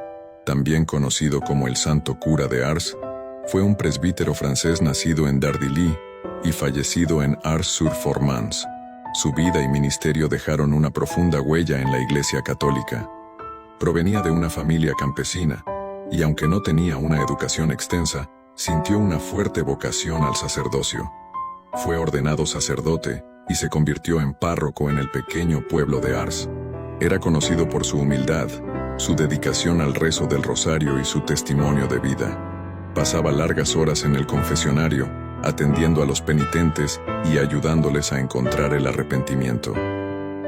también conocido como el Santo Cura de Ars, fue un presbítero francés nacido en Dardilly, y fallecido en Ars-sur-Formans. Su vida y ministerio dejaron una profunda huella en la Iglesia Católica. Provenía de una familia campesina, y aunque no tenía una educación extensa, sintió una fuerte vocación al sacerdocio. Fue ordenado sacerdote y se convirtió en párroco en el pequeño pueblo de Ars. Era conocido por su humildad, su dedicación al rezo del rosario y su testimonio de vida. Pasaba largas horas en el confesionario, atendiendo a los penitentes y ayudándoles a encontrar el arrepentimiento.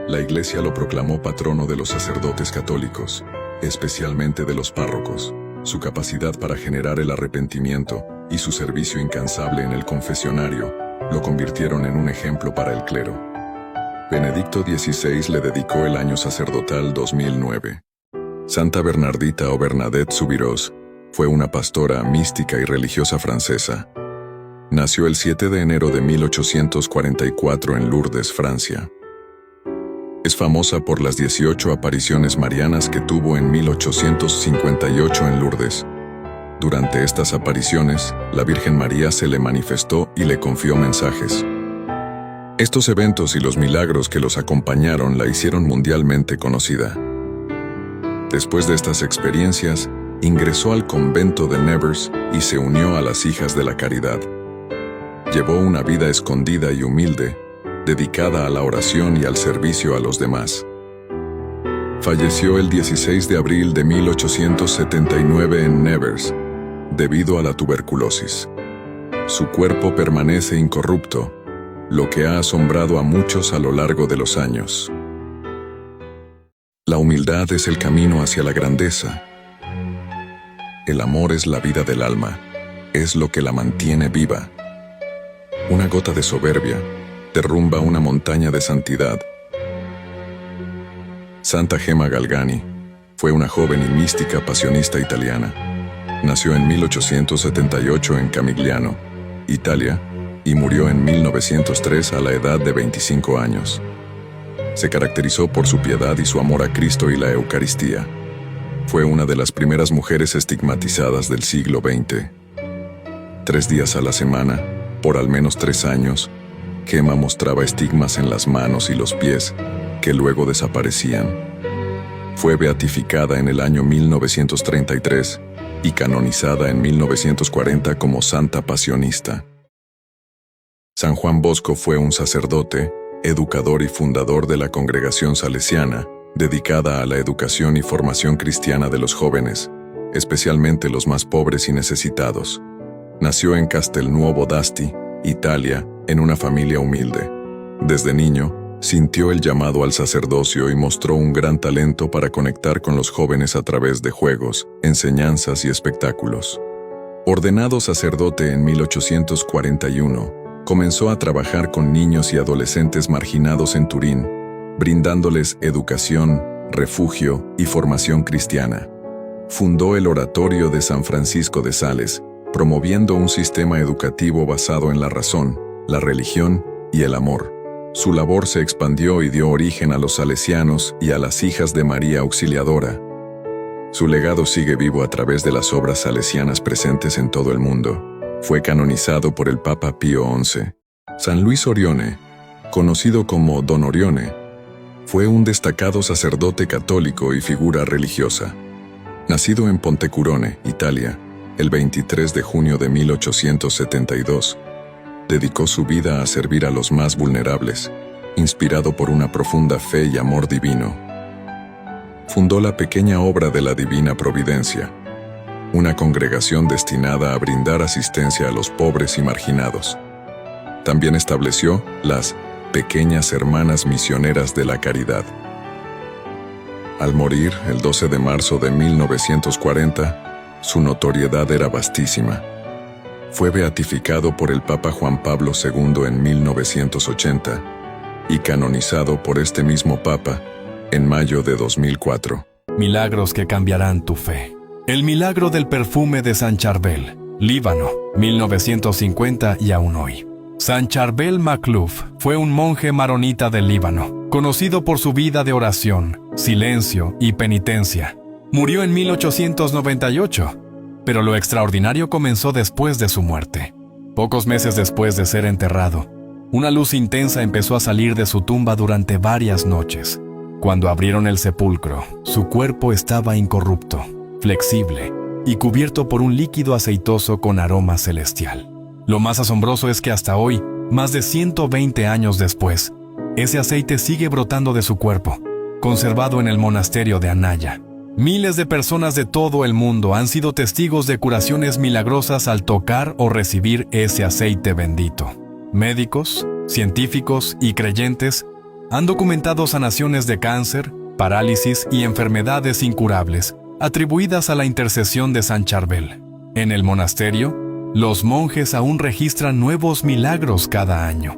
La Iglesia lo proclamó patrono de los sacerdotes católicos, especialmente de los párrocos. Su capacidad para generar el arrepentimiento y su servicio incansable en el confesionario lo convirtieron en un ejemplo para el clero. Benedicto XVI le dedicó el año sacerdotal 2009. Santa Bernardita o Bernadette Soubirous fue una pastora mística y religiosa francesa. Nació el 7 de enero de 1844 en Lourdes, Francia. Es famosa por las 18 apariciones marianas que tuvo en 1858 en Lourdes. Durante estas apariciones, la Virgen María se le manifestó y le confió mensajes. Estos eventos y los milagros que los acompañaron la hicieron mundialmente conocida. Después de estas experiencias, ingresó al convento de Nevers y se unió a las Hijas de la Caridad. Llevó una vida escondida y humilde, dedicada a la oración y al servicio a los demás. Falleció el 16 de abril de 1879 en Nevers, debido a la tuberculosis. Su cuerpo permanece incorrupto, lo que ha asombrado a muchos a lo largo de los años. La humildad es el camino hacia la grandeza. El amor es la vida del alma, es lo que la mantiene viva. Una gota de soberbia derrumba una montaña de santidad. Santa Gemma Galgani fue una joven y mística pasionista italiana. Nació en 1878 en Camigliano, Italia, y murió en 1903 a la edad de 25 años. Se caracterizó por su piedad y su amor a Cristo y la Eucaristía. Fue una de las primeras mujeres estigmatizadas del siglo XX. 3 días a la semana, por al menos 3 años, Gemma mostraba estigmas en las manos y los pies, que luego desaparecían. Fue beatificada en el año 1933 y canonizada en 1940 como santa pasionista. San Juan Bosco fue un sacerdote, educador y fundador de la Congregación Salesiana, dedicada a la educación y formación cristiana de los jóvenes, especialmente los más pobres y necesitados. Nació en Castelnuovo d'Asti, Italia, en una familia humilde. Desde niño, sintió el llamado al sacerdocio y mostró un gran talento para conectar con los jóvenes a través de juegos, enseñanzas y espectáculos. Ordenado sacerdote en 1841, comenzó a trabajar con niños y adolescentes marginados en Turín, brindándoles educación, refugio y formación cristiana. Fundó el Oratorio de San Francisco de Sales, promoviendo un sistema educativo basado en la razón, la religión y el amor. Su labor se expandió y dio origen a los salesianos y a las Hijas de María Auxiliadora. Su legado sigue vivo a través de las obras salesianas presentes en todo el mundo. Fue canonizado por el Papa Pío XI. San Luis Orione, conocido como Don Orione, fue un destacado sacerdote católico y figura religiosa. Nacido en Pontecurone, Italia, el 23 de junio de 1872, dedicó su vida a servir a los más vulnerables, inspirado por una profunda fe y amor divino. Fundó la pequeña obra de la Divina Providencia, una congregación destinada a brindar asistencia a los pobres y marginados. También estableció las Pequeñas Hermanas Misioneras de la Caridad. Al morir el 12 de marzo de 1940, su notoriedad era vastísima. Fue beatificado por el Papa Juan Pablo II en 1980 y canonizado por este mismo Papa en mayo de 2004. Milagros que cambiarán tu fe. El milagro del perfume de San Charbel, Líbano, 1950 y aún hoy. San Charbel Makhlouf fue un monje maronita del Líbano, conocido por su vida de oración, silencio y penitencia. Murió en 1898, pero lo extraordinario comenzó después de su muerte. Pocos meses después de ser enterrado, una luz intensa empezó a salir de su tumba durante varias noches. Cuando abrieron el sepulcro, su cuerpo estaba incorrupto, flexible y cubierto por un líquido aceitoso con aroma celestial. Lo más asombroso es que hasta hoy, más de 120 años después, ese aceite sigue brotando de su cuerpo, conservado en el monasterio de Anaya. Miles de personas de todo el mundo han sido testigos de curaciones milagrosas al tocar o recibir ese aceite bendito. Médicos, científicos y creyentes han documentado sanaciones de cáncer, parálisis y enfermedades incurables, atribuidas a la intercesión de San Charbel. En el monasterio, los monjes aún registran nuevos milagros cada año.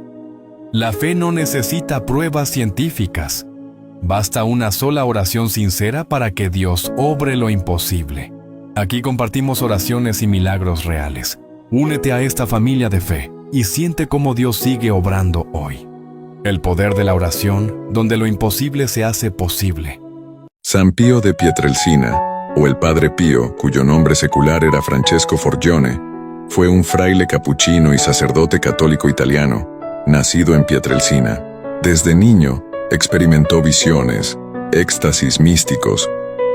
La fe no necesita pruebas científicas. Basta una sola oración sincera para que Dios obre lo imposible. Aquí compartimos oraciones y milagros reales. Únete a esta familia de fe y siente cómo Dios sigue obrando hoy. El poder de la oración, donde lo imposible se hace posible. San Pío de Pietrelcina, o el Padre Pío, cuyo nombre secular era Francesco Forgione, fue un fraile capuchino y sacerdote católico italiano, nacido en Pietrelcina. Desde niño, experimentó visiones, éxtasis místicos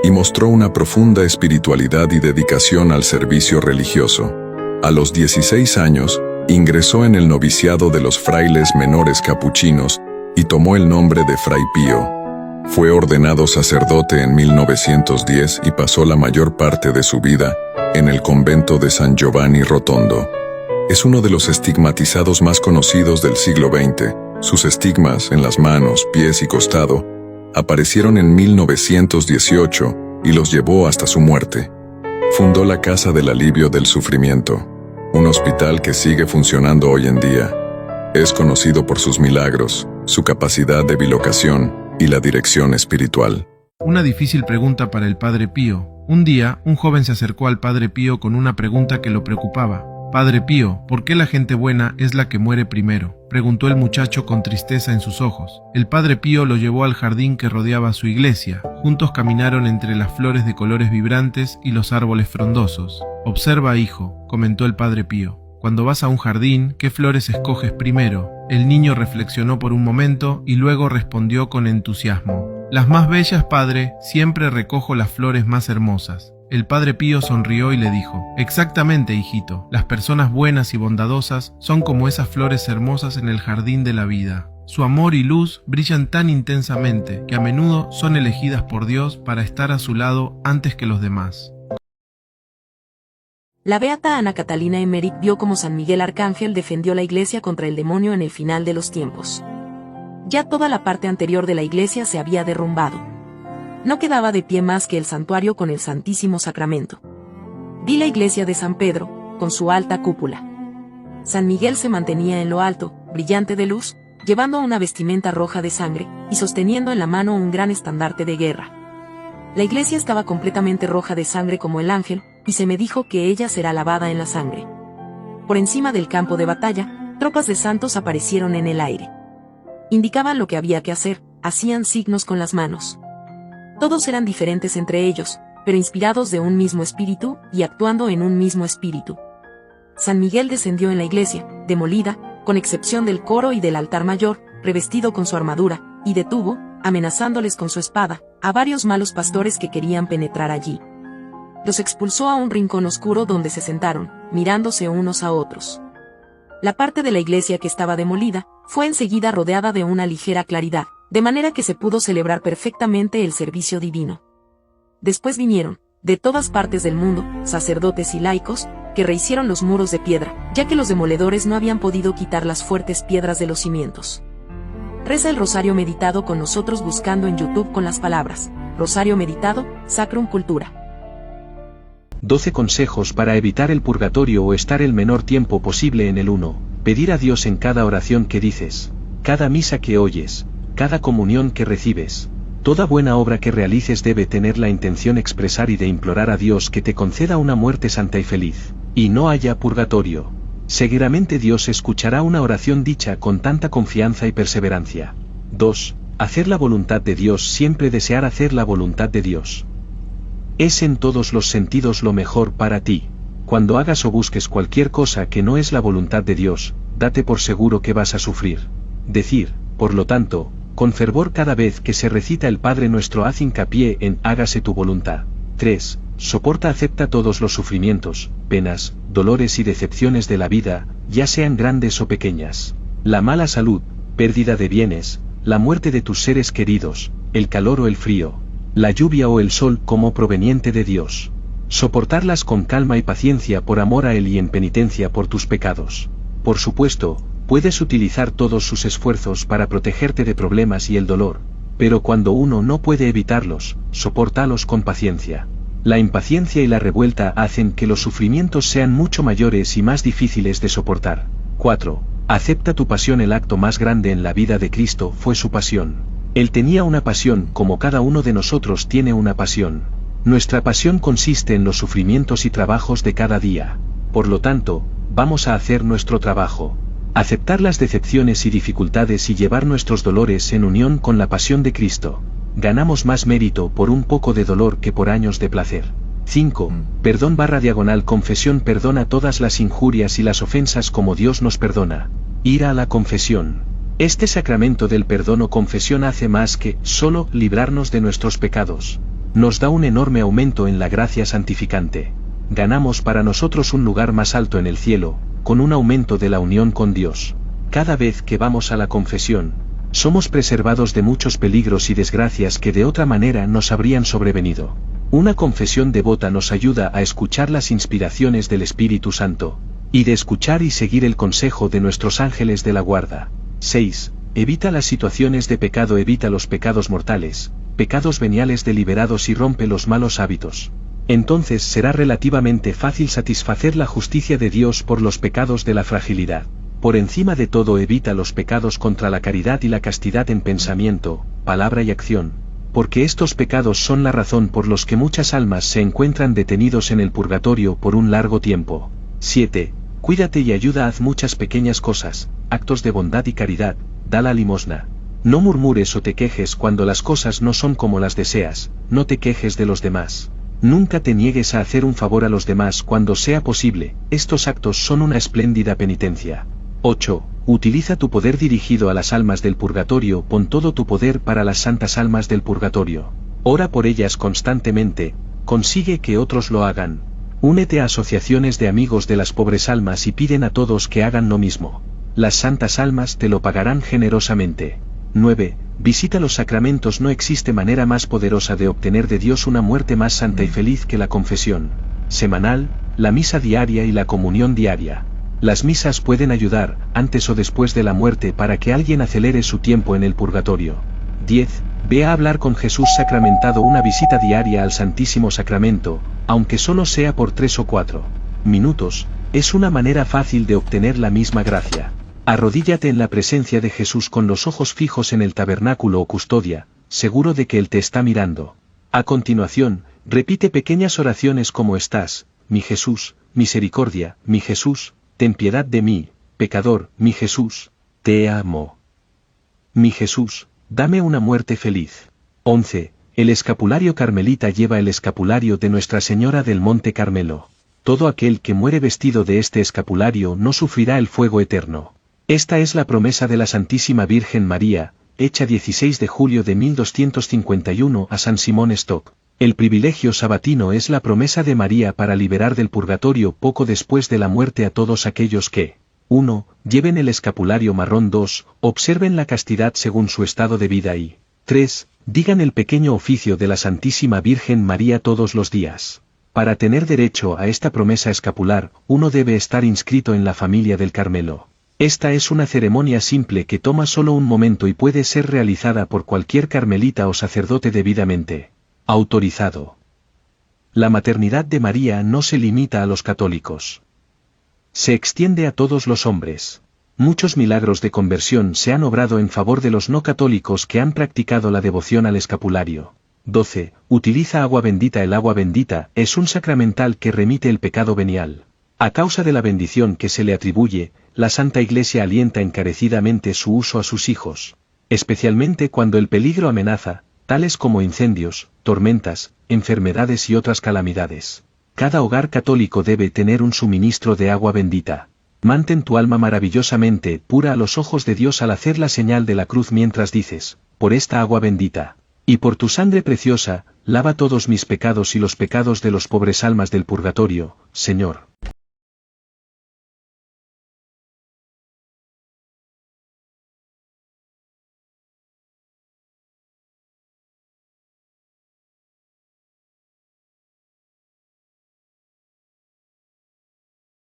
y mostró una profunda espiritualidad y dedicación al servicio religioso. A los 16 años, ingresó en el noviciado de los frailes menores capuchinos y tomó el nombre de Fray Pío. Fue ordenado sacerdote en 1910 y pasó la mayor parte de su vida en el convento de San Giovanni Rotondo. Es uno de los estigmatizados más conocidos del siglo XX. Sus estigmas en las manos, pies y costado aparecieron en 1918 y los llevó hasta su muerte. Fundó la Casa del Alivio del Sufrimiento, un hospital que sigue funcionando hoy en día. Es conocido por sus milagros, su capacidad de bilocación y la dirección espiritual. Una difícil pregunta para el Padre Pío. Un día, un joven se acercó al Padre Pío con una pregunta que lo preocupaba. «Padre Pío, ¿por qué la gente buena es la que muere primero?», preguntó el muchacho con tristeza en sus ojos. El Padre Pío lo llevó al jardín que rodeaba su iglesia. Juntos caminaron entre las flores de colores vibrantes y los árboles frondosos. «Observa, hijo», comentó el Padre Pío. «Cuando vas a un jardín, ¿qué flores escoges primero?». El niño reflexionó por un momento y luego respondió con entusiasmo. «Las más bellas, padre, siempre recojo las flores más hermosas». El Padre Pío sonrió y le dijo: «Exactamente, hijito, las personas buenas y bondadosas son como esas flores hermosas en el jardín de la vida. Su amor y luz brillan tan intensamente que a menudo son elegidas por Dios para estar a su lado antes que los demás». La beata Ana Catalina Emmerich vio cómo San Miguel Arcángel defendió la iglesia contra el demonio en el final de los tiempos. Ya toda la parte anterior de la iglesia se había derrumbado. No quedaba de pie más que el santuario con el Santísimo Sacramento. Vi la iglesia de San Pedro, con su alta cúpula. San Miguel se mantenía en lo alto, brillante de luz, llevando una vestimenta roja de sangre, y sosteniendo en la mano un gran estandarte de guerra. La iglesia estaba completamente roja de sangre como el ángel, y se me dijo que ella será lavada en la sangre. Por encima del campo de batalla, tropas de santos aparecieron en el aire. Indicaban lo que había que hacer, hacían signos con las manos. Todos eran diferentes entre ellos, pero inspirados de un mismo espíritu y actuando en un mismo espíritu. San Miguel descendió en la iglesia, demolida, con excepción del coro y del altar mayor, revestido con su armadura, y detuvo, amenazándoles con su espada, a varios malos pastores que querían penetrar allí. Los expulsó a un rincón oscuro donde se sentaron, mirándose unos a otros. La parte de la iglesia que estaba demolida, fue enseguida rodeada de una ligera claridad, de manera que se pudo celebrar perfectamente el servicio divino. Después vinieron, de todas partes del mundo, sacerdotes y laicos, que rehicieron los muros de piedra, ya que los demoledores no habían podido quitar las fuertes piedras de los cimientos. Reza el rosario meditado con nosotros buscando en YouTube con las palabras: Rosario meditado, Sacrum Cultura. 12 consejos para evitar el purgatorio o estar el menor tiempo posible en el 1. Pedir a Dios en cada oración que dices, cada misa que oyes, cada comunión que recibes. Toda buena obra que realices debe tener la intención expresar y de implorar a Dios que te conceda una muerte santa y feliz, y no haya purgatorio. Seguramente Dios escuchará una oración dicha con tanta confianza y perseverancia. 2. Hacer la voluntad de Dios. Siempre desear hacer la voluntad de Dios. Es en todos los sentidos lo mejor para ti. Cuando hagas o busques cualquier cosa que no es la voluntad de Dios, date por seguro que vas a sufrir. Decir, por lo tanto, con fervor cada vez que se recita el Padre Nuestro, haz hincapié en hágase tu voluntad. 3. Acepta todos los sufrimientos, penas, dolores y decepciones de la vida, ya sean grandes o pequeñas. La mala salud, pérdida de bienes, la muerte de tus seres queridos, el calor o el frío, la lluvia o el sol como proveniente de Dios. Soportarlas con calma y paciencia por amor a Él y en penitencia por tus pecados. Por supuesto, puedes utilizar todos sus esfuerzos para protegerte de problemas y el dolor, pero cuando uno no puede evitarlos, sopórtalos con paciencia. La impaciencia y la revuelta hacen que los sufrimientos sean mucho mayores y más difíciles de soportar. 4. Acepta tu pasión. El acto más grande en la vida de Cristo fue su pasión. Él tenía una pasión como cada uno de nosotros tiene una pasión. Nuestra pasión consiste en los sufrimientos y trabajos de cada día. Por lo tanto, vamos a hacer nuestro trabajo. Aceptar las decepciones y dificultades y llevar nuestros dolores en unión con la pasión de Cristo. Ganamos más mérito por un poco de dolor que por años de placer. 5. Perdón/confesión. Perdona todas las injurias y las ofensas como Dios nos perdona. Ir a la confesión. Este sacramento del perdón o confesión hace más que solo librarnos de nuestros pecados. Nos da un enorme aumento en la gracia santificante. Ganamos para nosotros un lugar más alto en el cielo, con un aumento de la unión con Dios. Cada vez que vamos a la confesión, somos preservados de muchos peligros y desgracias que de otra manera nos habrían sobrevenido. Una confesión devota nos ayuda a escuchar las inspiraciones del Espíritu Santo, y de escuchar y seguir el consejo de nuestros ángeles de la guarda. 6. Evita las situaciones de pecado. Evita los pecados mortales, pecados veniales deliberados y rompe los malos hábitos. Entonces será relativamente fácil satisfacer la justicia de Dios por los pecados de la fragilidad. Por encima de todo, evita los pecados contra la caridad y la castidad en pensamiento, palabra y acción, porque estos pecados son la razón por los que muchas almas se encuentran detenidos en el purgatorio por un largo tiempo. 7. Cuídate y ayuda. Haz muchas pequeñas cosas, actos de bondad y caridad, da la limosna. No murmures o te quejes cuando las cosas no son como las deseas, no te quejes de los demás. Nunca te niegues a hacer un favor a los demás cuando sea posible, estos actos son una espléndida penitencia. 8. Utiliza tu poder dirigido a las almas del purgatorio. Pon todo tu poder para las santas almas del purgatorio. Ora por ellas constantemente, consigue que otros lo hagan. Únete a asociaciones de amigos de las pobres almas y piden a todos que hagan lo mismo. Las santas almas te lo pagarán generosamente. 9. Visita los sacramentos. No existe manera más poderosa de obtener de Dios una muerte más santa y feliz que la confesión semanal, la misa diaria y la comunión diaria. Las misas pueden ayudar, antes o después de la muerte, para que alguien acelere su tiempo en el purgatorio. 10. Ve a hablar con Jesús sacramentado. Una visita diaria al Santísimo Sacramento, aunque solo sea por 3 o 4 minutos, es una manera fácil de obtener la misma gracia. Arrodíllate en la presencia de Jesús con los ojos fijos en el tabernáculo o custodia, seguro de que Él te está mirando. A continuación, repite pequeñas oraciones como estas: mi Jesús, misericordia, mi Jesús, ten piedad de mí, pecador, mi Jesús, te amo. Mi Jesús, dame una muerte feliz. 11. El escapulario carmelita lleva el escapulario de Nuestra Señora del Monte Carmelo. Todo aquel que muere vestido de este escapulario no sufrirá el fuego eterno. Esta es la promesa de la Santísima Virgen María, hecha 16 de julio de 1251 a San Simón Stock. El privilegio sabatino es la promesa de María para liberar del purgatorio poco después de la muerte a todos aquellos que 1. Lleven el escapulario marrón. 2. Observen la castidad según su estado de vida y 3. Digan el pequeño oficio de la Santísima Virgen María todos los días. Para tener derecho a esta promesa escapular, uno debe estar inscrito en la familia del Carmelo. Esta es una ceremonia simple que toma solo un momento y puede ser realizada por cualquier carmelita o sacerdote debidamente autorizado. La maternidad de María no se limita a los católicos. Se extiende a todos los hombres. Muchos milagros de conversión se han obrado en favor de los no católicos que han practicado la devoción al escapulario. 12. Utiliza agua bendita. El agua bendita es un sacramental que remite el pecado venial. A causa de la bendición que se le atribuye, la Santa Iglesia alienta encarecidamente su uso a sus hijos, especialmente cuando el peligro amenaza, tales como incendios, tormentas, enfermedades y otras calamidades. Cada hogar católico debe tener un suministro de agua bendita. Mantén tu alma maravillosamente pura a los ojos de Dios al hacer la señal de la cruz mientras dices, por esta agua bendita, y por tu sangre preciosa, lava todos mis pecados y los pecados de los pobres almas del purgatorio, Señor.